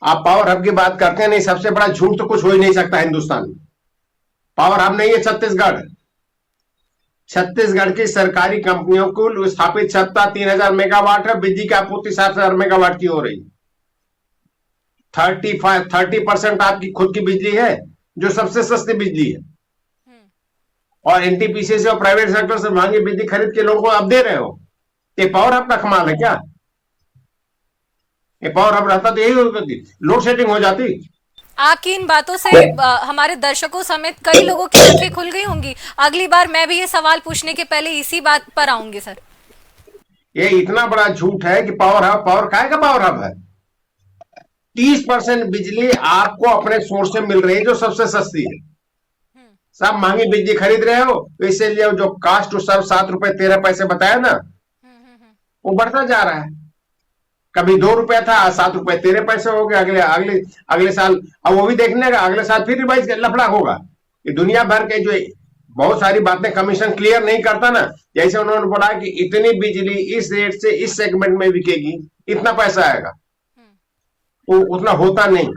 B: पावर हब की बात करते हैं, नहीं, सबसे बड़ा झूठ तो कुछ हो ही नहीं सकता हिंदुस्तान में। पावर हब नहीं है छत्तीसगढ़। छत्तीसगढ़ की सरकारी कंपनियों को स्थापित क्षमता 3000 मेगावाट है। बिजली की आपूर्ति 7000 मेगावाट की हो रही। 30% आपकी खुद की बिजली है जो सबसे सस्ती बिजली है, और एनटीपीसी से और प्राइवेट सेक्टर से महंगी बिजली खरीद के लोगों को आप दे रहे हो। ये पावर हब का कमाल है क्या? ये पावर हब रहता तो यही होती, लोड शेडिंग हो जाती।
A: आपकी इन बातों से हमारे दर्शकों समेत कई लोगों की आंखें खुल गई होंगी। अगली बार मैं भी ये सवाल पूछने के पहले इसी बात पर आऊंगी सर।
B: ये इतना बड़ा झूठ है कि पावर काहे का पावर हब है। 30% बिजली आपको अपने सोर्स से मिल रही है जो सबसे सस्ती है। सब महंगी बिजली खरीद रहे हो, तो इसीलिए जो कास्ट टू सर्व 7 रुपए 13 पैसे बताया ना, वो बढ़ता जा रहा है। कभी 2 रुपया था, 7 रुपए 13 पैसे हो गए। अगले साल अब वो भी देखने का, अगले साल फिर रिवाइज लफड़ा होगा। ये दुनिया भर के जो बहुत सारी बातें कमीशन क्लियर नहीं करता ना, जैसे उन्होंने बोला कि इतनी बिजली इस रेट से इस सेगमेंट में बिकेगी, इतना पैसा आएगा, तो उतना होता नहीं।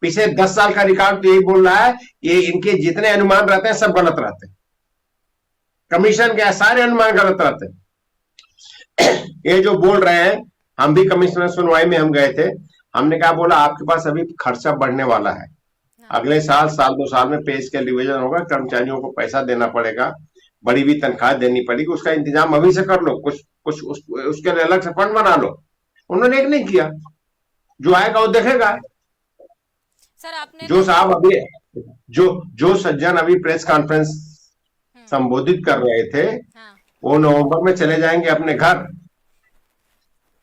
B: पिछले 10 साल का रिकॉर्ड तो यही बोल रहा है, ये इनके जितने अनुमान रहते हैं सब गलत रहते हैं। कमीशन के सारे अनुमान गलत रहते हैं। ये जो बोल रहे हैं, हम भी कमिश्नर सुनवाई में हम गए थे, हमने कहा, बोला आपके पास अभी खर्चा बढ़ने वाला है। अगले साल 2 साल में पे स्केल रिवीजन होगा, कर्मचारियों को पैसा देना पड़ेगा, बड़ी भी तनख्वाह देनी पड़ेगी, उसका इंतजाम अभी से कर लो, कुछ उसके लिए अलग से फंड बना लो। उन्होंने एक नहीं किया। जो आएगा वो देखेगा।
A: सर आपने
B: जो साहब अभी जो सज्जन अभी प्रेस कॉन्फ्रेंस संबोधित कर रहे थे, वो नवंबर में चले जाएंगे अपने घर।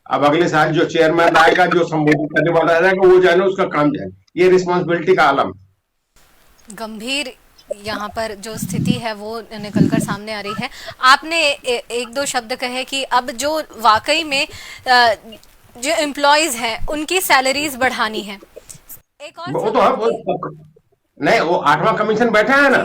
B: अब अगले साल जो चेयरमैन आएगा, जो संबोधित करने वाला रहेगा, वो जाने उसका काम जाए। ये रिस्पॉन्सिबिलिटी का आलम
A: गंभीर यहाँ पर जो स्थिति है वो निकलकर सामने आ रही है। आपने एक दो शब्द कहे कि अब जो वाकई में जो एम्प्लॉयज हैं उनकी सैलरीज बढ़ानी है। एक और
B: वो तो नहीं, वो 8वां कमीशन बैठा है ना,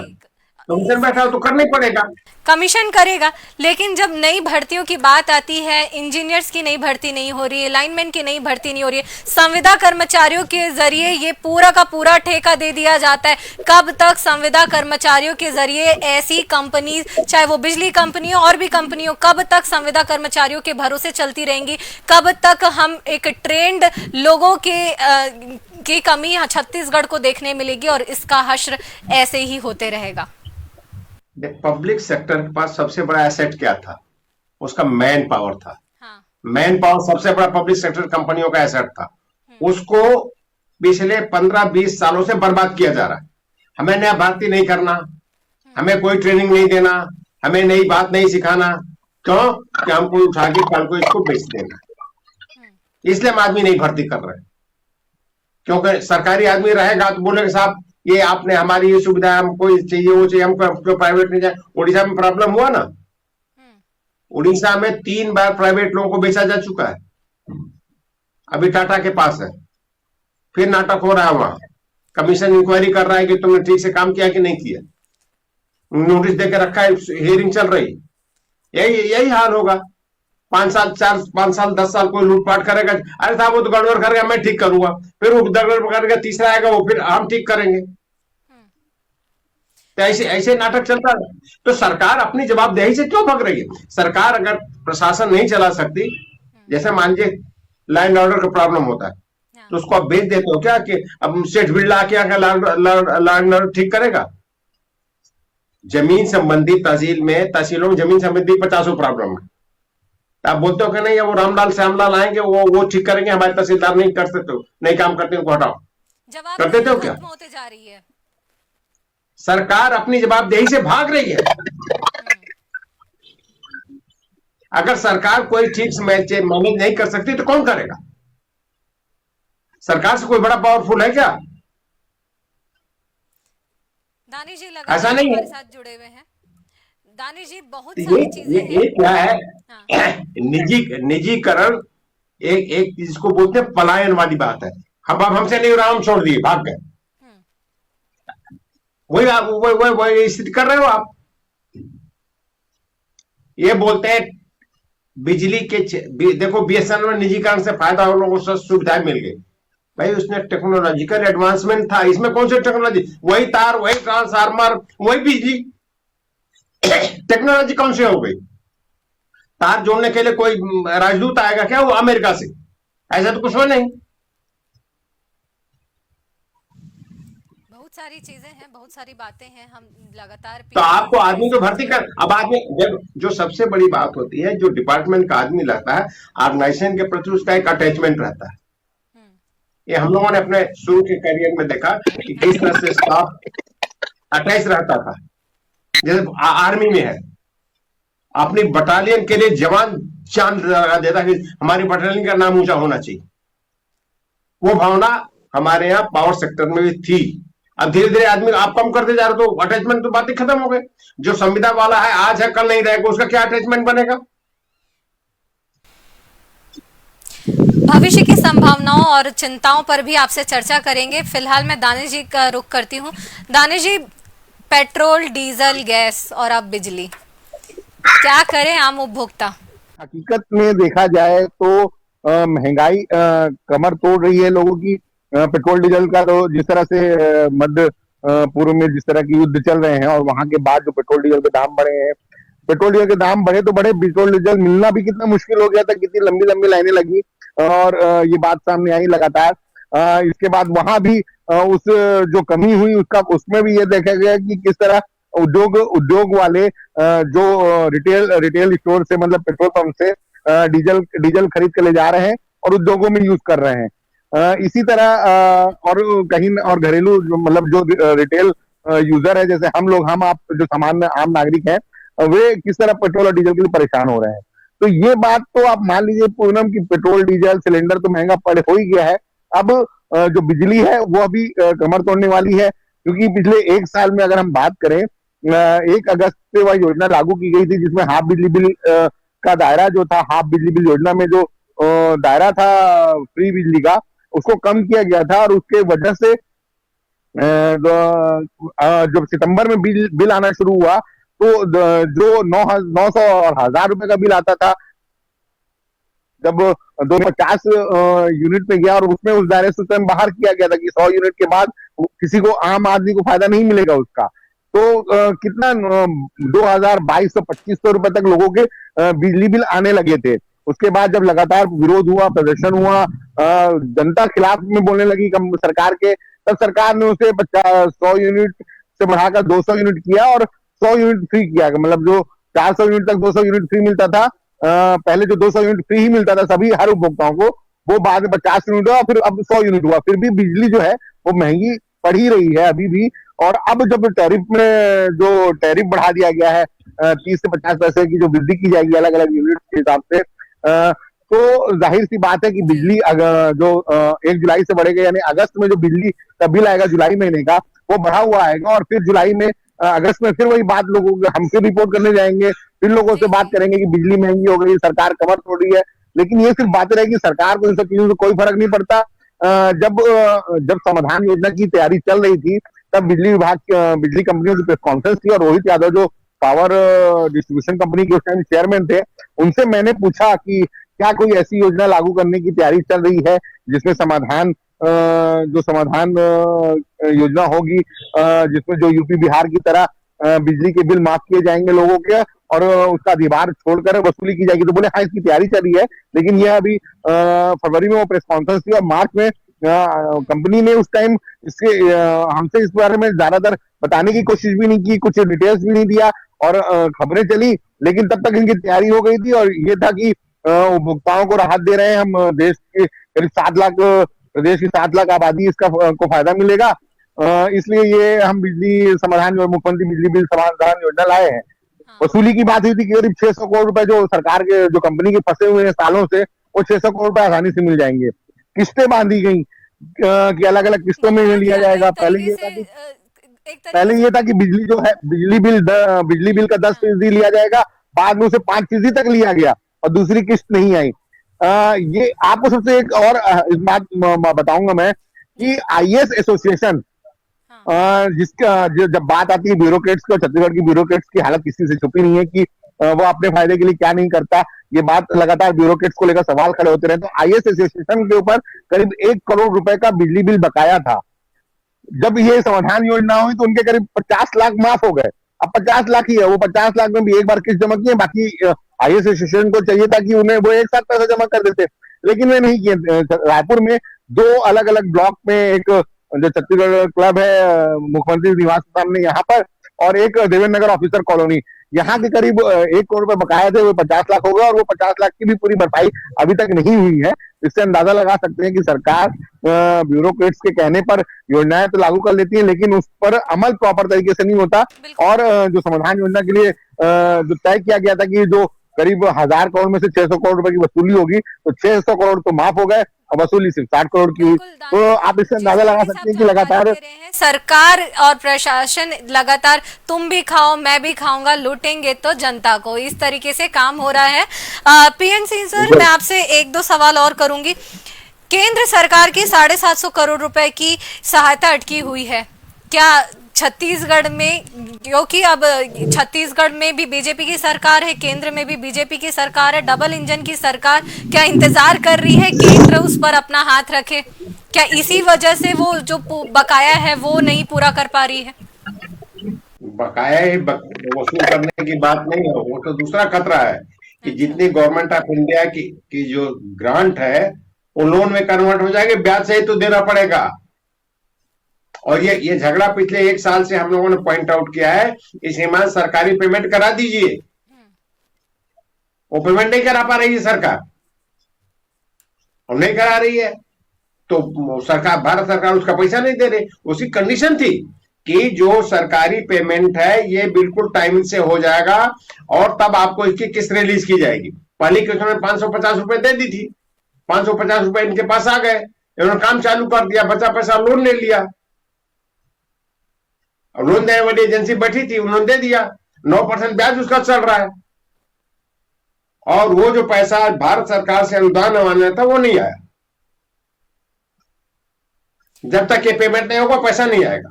B: कमीशन बैठा हो तो करना ही पड़ेगा।
A: कमीशन करेगा, लेकिन जब नई भर्तियों की बात आती है, इंजीनियर्स की नई भर्ती नहीं हो रही है, लाइनमैन की नई भर्ती नहीं हो रही है, संविदा कर्मचारियों के जरिए ये पूरा का पूरा ठेका दे दिया जाता है। कब तक संविदा कर्मचारियों के जरिए ऐसी कंपनी, चाहे वो बिजली कंपनी हो और भी कंपनी हो, कब तक संविदा कर्मचारियों के भरोसे चलती रहेंगी? कब तक हम एक ट्रेंड लोगों की कमी छत्तीसगढ़ को देखने मिलेगी और इसका हश्र ऐसे ही होते रहेगा?
B: पब्लिक सेक्टर के पास सबसे बड़ा एसेट क्या था? उसका मैन पावर था।
A: हाँ।
B: मैन पावर सबसे बड़ा पब्लिक सेक्टर कंपनियों का एसेट था। उसको पिछले 15-20 सालों से बर्बाद किया जा रहा है। हमें नया भर्ती नहीं करना, हमें कोई ट्रेनिंग नहीं देना, हमें नई बात नहीं सिखाना। क्यों? कि हमको उठा के कल को इसको बेच देना। इसलिए हम आदमी नहीं भर्ती कर रहे, क्योंकि सरकारी आदमी रहेगा तो बोलेगा साहब ये आपने हमारी ये सुविधा हमको चाहिए, वो चाहिए, हमको प्राइवेट नहीं जाए। उड़ीसा में प्रॉब्लम हुआ ना, उड़ीसा में 3 बार प्राइवेट लोगों को बेचा जा चुका है। अभी टाटा के पास है, फिर नाटक हो रहा है। वहां कमीशन इंक्वायरी कर रहा है कि तुमने ठीक से काम किया कि नहीं किया, नोटिस देके रखा है, हियरिंग चल रही। यही हाल होगा। 5 साल 10 साल कोई लूटपाट करेगा, अरे साहब वो तो गड़बड़ कर गया, मैं ठीक करूंगा। फिर वो गड़बड़ करेगा, तीसरा आएगा, वो फिर हम ठीक करेंगे। तो ऐसे नाटक चलता है। तो सरकार अपनी जवाबदेही से क्यों भाग रही है? सरकार अगर प्रशासन नहीं चला सकती, जैसे मान लीजिए लैंड ऑर्डर का प्रॉब्लम होता है, तो उसको आप भेज देते हो क्या कि अब स्टेट बिल्डर आके लैंड ऑर्डर ठीक करेगा? जमीन संबंधी तहसीलों में जमीन संबंधी 50 प्रॉब्लम है। आप बोलते हो कि नहीं वो रामलाल श्यामलाल आएंगे, वो ठीक करेंगे, हमारे तहसीलदार नहीं कर सकते, नहीं काम करते, उनको हटाओ। कर देते हो क्या?
A: होते जा रही है।
B: सरकार अपनी जवाबदेही से भाग रही है। अगर सरकार कोई ठीक से मैनेज नहीं कर सकती तो कौन करेगा? सरकार से कोई बड़ा पावरफुल है क्या?
A: दानिश जी
B: ऐसा
A: लगातार
B: नहीं है।
A: हमारे साथ जुड़े हुए हैं। दानिश जी बहुत
B: तो
A: सारी चीजें हैं।
B: ये क्या
A: हाँ।
B: है? निजीकरण एक एक जिसको बोलते हैं पलायनवादी बात है। हम अब हमसे नहीं हो रहा, हम छोड़ दिए, भाग गए।
A: हम्म।
B: वही आप वही स्थिति कर रहे हो आप। ये बोलते हैं बिजली के देखो बीएसएनएल में निजीकरण से फायदा हो, लोगों को सुविधाएं मिल गई। भाई उसने टेक्नोलॉजिकल एडवांसमेंट था, इसमें कौन सी टेक्नोलॉजी? वही तार, वही ट्रांसफार्मर, वही बिजली। टेक्नोलॉजी कौन सी हो गई? तार जोड़ने के लिए कोई राजदूत आएगा क्या वो अमेरिका से? ऐसा तो कुछ हो नहीं।
A: बहुत सारी चीजें हैं, बहुत सारी बातें हैं, हम लगातार
B: तो
A: पीएम
B: आपको
A: मोदी का
B: आदमी
A: इस
B: को
A: बात
B: भर्ती
A: पे।
B: कर, अब आदमी जब जो सबसे बड़ी बात होती है, जो डिपार्टमेंट का आदमी रहता है, ऑर्गेनाइजेशन के प्रति उसका एक अटैचमेंट रहता है।
A: हम्म।
B: ये हम लोगों ने अपने शुरू के करियर में देखा कि किस तरह से स्टाफ अटैच रहता था। जैसे आर्मी में है, अपनी बटालियन के लिए जवान चांद लगा देता कि हमारी बटालियन का नाम ऊंचा होना चाहिए। वो भावना हमारे यहाँ पावर सेक्टर में भी थी। अब धीरे धीरे आदमी आप कम करते जा रहे, तो अटैचमेंट तो बातें खत्म हो गए। जो संविदा वाला है, आज है कल नहीं रहेगा, उसका क्या अटैचमेंट बनेगा?
A: भविष्य की संभावनाओं और चिंताओं पर भी आपसे चर्चा करेंगे। फिलहाल मैं दानिश जी का रुख करती हूँ। दानिश जी, पेट्रोल, डीजल, गैस और अब बिजली, क्या करें आम उपभोक्ता?
C: हकीकत में देखा जाए तो महंगाई कमर तोड़ रही है लोगों की। पेट्रोल डीजल का तो जिस तरह से मध्य पूर्व में जिस तरह की युद्ध चल रहे हैं, और वहां के बाद जो पेट्रोल डीजल के दाम बढ़े हैं, पेट्रोल डीजल के दाम बढ़े तो बढ़े, पेट्रोल डीजल मिलना भी कितना मुश्किल हो गया था, कितनी लंबी लंबी लाइनें लगी। और ये बात सामने आई लगातार। इसके बाद वहां भी उस जो कमी हुई उसका, उसमें भी ये देखा गया कि किस तरह उद्योग वाले जो रिटेल रिटेल स्टोर से, मतलब पेट्रोल पंप से डीजल डीजल खरीद के ले जा रहे हैं और उद्योगों में यूज कर रहे हैं। इसी तरह और कहीं और घरेलू मतलब जो रिटेल यूजर है, जैसे हम लोग, हम आप जो सामान्य आम नागरिक हैं, वे किस तरह पेट्रोल और डीजल के लिए परेशान हो रहे हैं। तो ये बात तो आप मान लीजिए पूनम की पेट्रोल डीजल सिलेंडर तो महंगा पड़ हो ही गया है। अब जो बिजली है वो अभी कमर तोड़ने वाली है, क्योंकि पिछले एक साल में अगर हम बात करें, 1 अगस्त से वह योजना लागू की गई थी जिसमें हाफ बिजली बिल का दायरा जो था, हाफ बिजली बिल योजना में जो दायरा था फ्री बिजली का, उसको कम किया गया था। और उसके वजह से जब सितंबर में बिल आना शुरू हुआ तो जो 900 और 1000 रुपए का बिल आता था, जब 250 यूनिट पे गया और उसमें उस दायरे से बाहर किया गया था कि 100 यूनिट के बाद किसी को, आम आदमी को फायदा नहीं मिलेगा उसका। तो कितना 2200-2500 रुपए तक लोगों के बिजली बिल आने लगे थे। उसके बाद जब लगातार विरोध हुआ, प्रदर्शन हुआ, जनता खिलाफ में बोलने लगी सरकार के, तब सरकार ने उसे 100 यूनिट से बढ़ाकर 200 यूनिट किया और 100 यूनिट फ्री किया। मतलब जो 400 यूनिट तक 200 यूनिट फ्री मिलता था, पहले जो 200 यूनिट फ्री ही मिलता था सभी हर उपभोक्ताओं को, वो बाद में 50 यूनिट हुआ, फिर अब 100 यूनिट हुआ। फिर भी बिजली जो है वो महंगी पड़ ही रही है अभी भी। और अब जब टैरिफ में जो टैरिफ बढ़ा दिया गया है, 30 से 50 पैसे की जो वृद्धि की जाएगी अलग अलग यूनिट के हिसाब से, तो जाहिर सी बात है कि बिजली जो 1 जुलाई से बढ़ेगा, यानी अगस्त में जो बिजली का बिल आएगा जुलाई महीने का, वो बढ़ा हुआ आएगा। और फिर जुलाई में, अगस्त में फिर वही बात लोगों को, हम फिर रिपोर्ट करने जाएंगे, फिर लोगों से बात करेंगे कि बिजली महंगी हो गई, सरकार कमर तोड़ रही है। लेकिन ये सिर्फ बातें रहेगी, सरकार को इन सब चीजों से कोई फर्क नहीं पड़ता। जब समाधान योजना की तैयारी चल रही थी, तब बिजली विभाग, बिजली कंपनियों की प्रेस कॉन्फ्रेंस थी, और रोहित यादव जो पावर डिस्ट्रीब्यूशन कंपनी के उस टाइम चेयरमैन थे, उनसे मैंने पूछा कि क्या कोई ऐसी योजना लागू करने की तैयारी चल रही है जिसमें समाधान, जो समाधान योजना होगी, जिसमें जो यूपी बिहार की तरह बिजली के बिल माफ किए जाएंगे लोगों के, और उसका अधिभार छोड़कर वसूली की जाएगी। तो बोले हाँ, इसकी तैयारी चल रही है। लेकिन यह अभी फरवरी में वो प्रेस कॉन्फ्रेंस थी, और मार्च में कंपनी ने उस टाइम इसके हमसे इस बारे में ज्यादातर बताने की कोशिश भी नहीं की, कुछ डिटेल्स भी नहीं दिया, और खबरें चली। लेकिन तब तक इनकी तैयारी हो गई थी, और ये था कि उपभोक्ताओं को राहत दे रहे हैं हम, देश के करीब 7 लाख, प्रदेश की 7 लाख आबादी इसका को फायदा मिलेगा। इसलिए ये हम बिजली समाधान, मुख्यमंत्री बिजली बिल समाधान योजना लाए हैं। वसूली की बात हुई थी कि करीब 600 करोड़ रुपए जो सरकार के जो कंपनी के फंसे हुए हैं सालों से, वो 600 करोड़ रुपए आसानी से मिल जाएंगे। किस्तें बांधी गई कि अलग अलग किस्तों में
A: बहुत ही
C: लिया
A: ज्यादा
C: जाएगा।
A: एक तरीके से एक
C: पहले
A: तरीके से
C: ये था कि बिजली जो है बिजली बिल का 10% लिया जाएगा, बाद में उसे 5% तक लिया गया और दूसरी किस्त नहीं आई। ये आपको सबसे एक और इस बात बताऊंगा मैं कि आईएएस एसोसिएशन, जिसका जब बात आती है ब्यूरोक्रेट्स की, छत्तीसगढ़ की ब्यूरोक्रेट्स की हालत किसी से छुपी नहीं है कि वो अपने फायदे के लिए क्या नहीं करता। ये बात लगातार ब्यूरोक्रेट्स को लेकर सवाल खड़े होते रहे। तो आईएएस एसोसिएशन के ऊपर करीब 1 करोड़ रुपए का बिजली बिल बकाया था। जब ये समाधान योजना हुई तो उनके करीब 50 लाख माफ हो गए। अब 50 लाख ही है, वो 50 लाख में भी एक बार किस्त जमा किए, बाकी आईएएस एसोसिएशन को चाहिए था कि उन्हें वो एक साथ पैसा जमा कर देते, लेकिन वे नहीं किए। रायपुर में 2 अलग अलग ब्लॉक में, एक जो छत्तीसगढ़ क्लब है मुख्यमंत्री निवास के सामने यहाँ पर, और एक देवेंद्र नगर ऑफिसर कॉलोनी, यहाँ के करीब 1 करोड़ रुपए बकाया थे, वो 50 लाख हो गए और वो 50 लाख की भी पूरी भरपाई अभी तक नहीं हुई है। इससे अंदाजा लगा सकते हैं कि सरकार ब्यूरोक्रेट्स के कहने पर योजनाएं तो लागू कर लेती है, लेकिन उस पर अमल प्रॉपर तरीके से नहीं होता। और जो समाधान योजना के लिए जो तय किया गया था कि जो करीब 1000 करोड़ में से 600 करोड़ रुपए की वसूली होगी, तो 600 करोड़ तो माफ हो गए और वसूली सिर्फ 60 करोड़ की हुई। तो आप इससे अंदाजा लगा सकते हैं कि लगातार
A: सरकार और प्रशासन लगातार तुम भी खाओ मैं भी खाऊंगा, लूटेंगे तो जनता को, इस तरीके से काम हो रहा है। पीएन सिंह सर, मैं आपसे 1-2 सवाल और करूंगी। केंद्र सरकार की 750 करोड़ रुपए की सहायता अटकी हुई है, क्या छत्तीसगढ़ में, क्योंकि अब छत्तीसगढ़ में भी बीजेपी की सरकार है, केंद्र में भी बीजेपी की सरकार है, डबल इंजन की सरकार, क्या इंतजार कर रही है केंद्र उस पर अपना हाथ रखे? क्या इसी वजह से वो जो बकाया है वो नहीं पूरा कर पा रही है?
B: बकाया ही वसूल करने की बात नहीं है, वो तो दूसरा खतरा है कि जितनी गवर्नमेंट ऑफ इंडिया की जो ग्रांट है वो लोन में कन्वर्ट हो जाएगी, ब्याज सहित तो देना पड़ेगा। और ये झगड़ा पिछले 1 साल से हम लोगों ने पॉइंट आउट किया है। इस ईमान सरकारी पेमेंट करा दीजिए, वो पेमेंट नहीं करा पा रही है सरकार, और नहीं करा रही है तो सरकार, भारत सरकार उसका पैसा नहीं दे रही। उसकी कंडीशन थी कि जो सरकारी पेमेंट है ये बिल्कुल टाइमिंग से हो जाएगा और तब आपको इसकी किस्त रिलीज की जाएगी। पहली किस्त में 550 रुपए दे दी थी, 550 रुपए इनके पास आ गए, इन्होंने काम चालू कर दिया, बचा पैसा लोन ले लिया, और लोन देने वाली एजेंसी बैठी थी, उन्होंने दे दिया, 9% ब्याज उसका चल रहा है, और वो जो पैसा भारत सरकार से अनुदान आना था वो नहीं आया। जब तक ये पेमेंट नहीं होगा पैसा नहीं आएगा,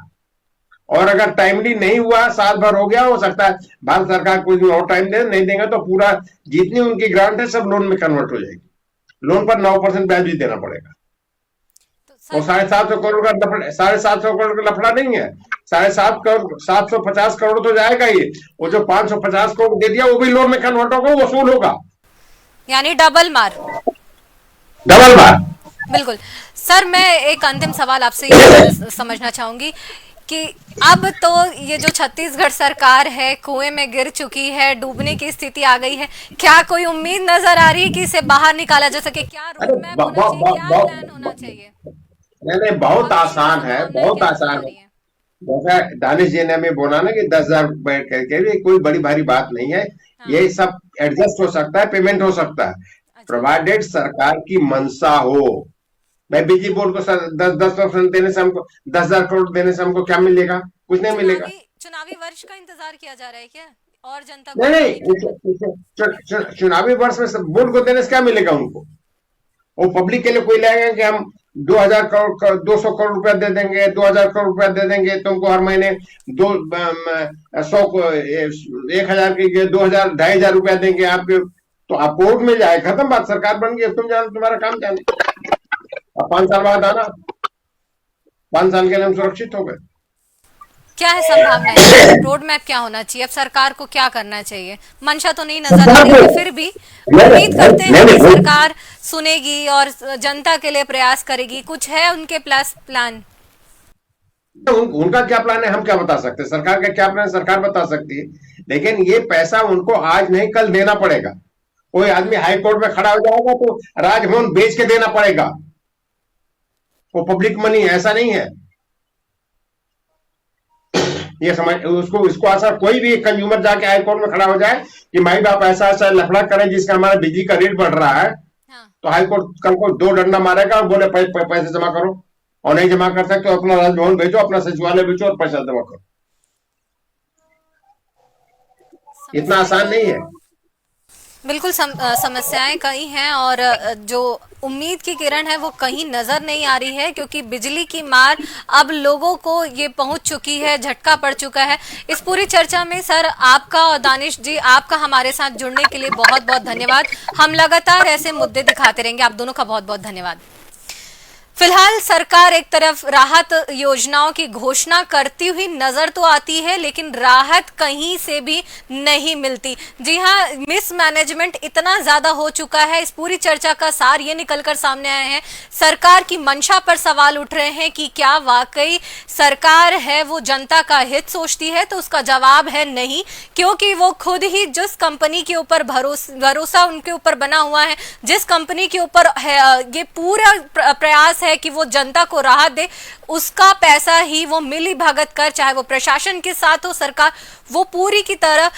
B: और अगर टाइमली नहीं हुआ, साल भर हो गया, हो सकता है भारत सरकार कुछ और टाइम दे, नहीं देंगे तो पूरा जितनी उनकी ग्रांट है सब लोन में कन्वर्ट हो जाएगी। लोन पर 9% ब्याज भी देना पड़ेगा। वो 750 करोड़ का 750 करोड़ का लफड़ा नहीं है, 750 करोड़, 750 करोड़ तो जाएगा ही। वो जो 550 करोड़ दे दिया वो भी लोन में कन्वर्ट होगा, वसूल होगा, यानी
A: डबल मार। बिल्कुल सर, मैं एक अंतिम सवाल आपसे ये समझना चाहूंगी कि अब तो ये जो छत्तीसगढ़ सरकार है कुएं में गिर चुकी है, डूबने की स्थिति आ गई है, क्या कोई उम्मीद नजर आ रही है कि इसे बाहर निकाला जा सके? क्या रोड मैप होना चाहिए, क्या प्लान होना चाहिए?
B: नहीं, बहुत आसान है, बहुत आसान है। जैसा दानिश जी ने हमें बोला ना कि 10,000 बैठ करके, कोई बड़ी भारी बात नहीं है। ये सब एडजस्ट हो सकता है, पेमेंट हो सकता है, प्रोवाइडेड सरकार की मंशा हो। मैं बिजली बोर्ड को 10% देने से हमको 10,000 करोड़ देने से हमको क्या मिलेगा? कुछ नहीं मिलेगा।
A: चुनावी वर्ष का इंतजार किया जा रहा है क्या, और जनता को?
B: नहीं, चुनावी वर्ष में बोर्ड को देने से क्या मिलेगा उनको? वो पब्लिक के लिए कोई लाएगा कि हम 2,000 करोड़ 200 करोड़ रुपया दे देंगे, 2,000 करोड़ रुपया दे देंगे तुमको हर महीने, 1,000 के 2,000 2,500 रुपया देंगे आपके, तो आपको वोट मिल जाए, खत्म बात, सरकार बन गई, तुम जानो, तुम्हारा काम जानो। 5 साल बाद आना, 5 साल के लिए हम सुरक्षित हो गए।
A: क्या है संभावना, रोड मैप क्या होना चाहिए, अब सरकार को क्या करना चाहिए? मंशा तो नहीं नजर आ रही है, फिर भी उम्मीद करते हैं कि सरकार सुनेगी और जनता के लिए प्रयास करेगी। कुछ है उनके प्लान?
B: उनका क्या प्लान है हम क्या बता सकते हैं, सरकार का क्या प्लान सरकार बता सकती है, लेकिन ये पैसा उनको आज नहीं कल देना पड़ेगा। कोई आदमी हाई कोर्ट में खड़ा हो जाएगा तो राजभवन बेच के देना पड़ेगा, वो पब्लिक मनी है, ऐसा नहीं है। ये समझ उसको इसको ऐसा कोई भी कंज्यूमर जाके हाई कोर्ट में खड़ा हो जाए कि भाई बाप ऐसा ऐसा लफड़ा करें जिसका हमारा बिजली का रेट बढ़ रहा है,
A: हाँ।
B: तो हाई कोर्ट कल को दो डंडा मारेगा और बोले पैसे जमा करो, और नहीं जमा कर सकते तो अपना राजभवन भेजो, अपना सचिवालय भेजो और पैसा जमा करो। इतना आसान नहीं है।
A: बिल्कुल समस्याएं कई हैं और जो उम्मीद की किरण है वो कहीं नजर नहीं आ रही है, क्योंकि बिजली की मार अब लोगों को ये पहुंच चुकी है, झटका पड़ चुका है। इस पूरी चर्चा में सर आपका और दानिश जी आपका हमारे साथ जुड़ने के लिए बहुत बहुत धन्यवाद। हम लगातार ऐसे मुद्दे दिखाते रहेंगे। आप दोनों का बहुत बहुत धन्यवाद। फिलहाल सरकार एक तरफ राहत योजनाओं की घोषणा करती हुई नजर तो आती है, लेकिन राहत कहीं से भी नहीं मिलती। जी हाँ, मिसमैनेजमेंट इतना ज्यादा हो चुका है। इस पूरी चर्चा का सार ये निकलकर सामने आया है, सरकार की मंशा पर सवाल उठ रहे हैं कि क्या वाकई सरकार है वो जनता का हित सोचती है, तो उसका जवाब है नहीं, क्योंकि वो खुद ही जिस कंपनी के ऊपर भरोसा उनके ऊपर बना हुआ है, जिस कंपनी के ऊपर ये पूरा प्रयास है कि वो जनता को राहत दे, उसका पैसा ही वो मिली भगत कर, चाहे वो प्रशासन के साथ हो सरकार, वो पूरी की तरह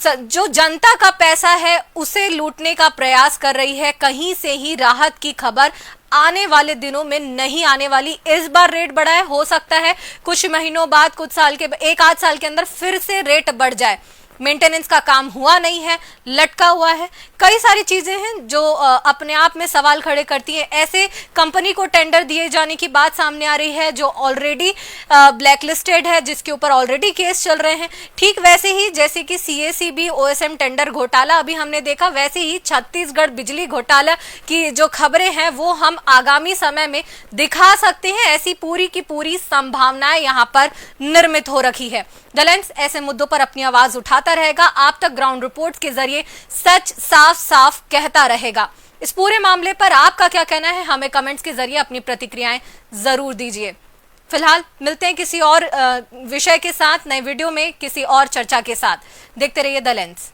A: जो जनता का पैसा है उसे लूटने का प्रयास कर रही है। कहीं से ही राहत की खबर आने वाले दिनों में नहीं आने वाली। इस बार रेट बढ़ा है, हो सकता है कुछ महीनों बाद, कुछ साल के, एक आध साल के अंदर फिर से रेट बढ़ जाए। मेंटेनेंस का काम हुआ नहीं है, लटका हुआ है, कई सारी चीजें हैं जो अपने आप में सवाल खड़े करती हैं। ऐसे कंपनी को टेंडर दिए जाने की बात सामने आ रही है जो ऑलरेडी ब्लैकलिस्टेड है, जिसके ऊपर ऑलरेडी केस चल रहे हैं। ठीक वैसे ही जैसे कि सीएसीबी ओएसएम टेंडर घोटाला अभी हमने देखा, वैसे ही छत्तीसगढ़ बिजली घोटाला की जो खबरें हैं वो हम आगामी समय में दिखा सकते हैं। ऐसी पूरी की पूरी संभावनाएं यहाँ पर निर्मित हो रखी है। द लेंस ऐसे मुद्दों पर अपनी आवाज उठाता रहेगा, आप तक ग्राउंड रिपोर्ट्स के जरिए सच साफ साफ कहता रहेगा। इस पूरे मामले पर आपका क्या कहना है, हमें कमेंट्स के जरिए अपनी प्रतिक्रियाएं जरूर दीजिए। फिलहाल मिलते हैं किसी और विषय के साथ, नए वीडियो में किसी और चर्चा के साथ। देखते रहिए द लेंस।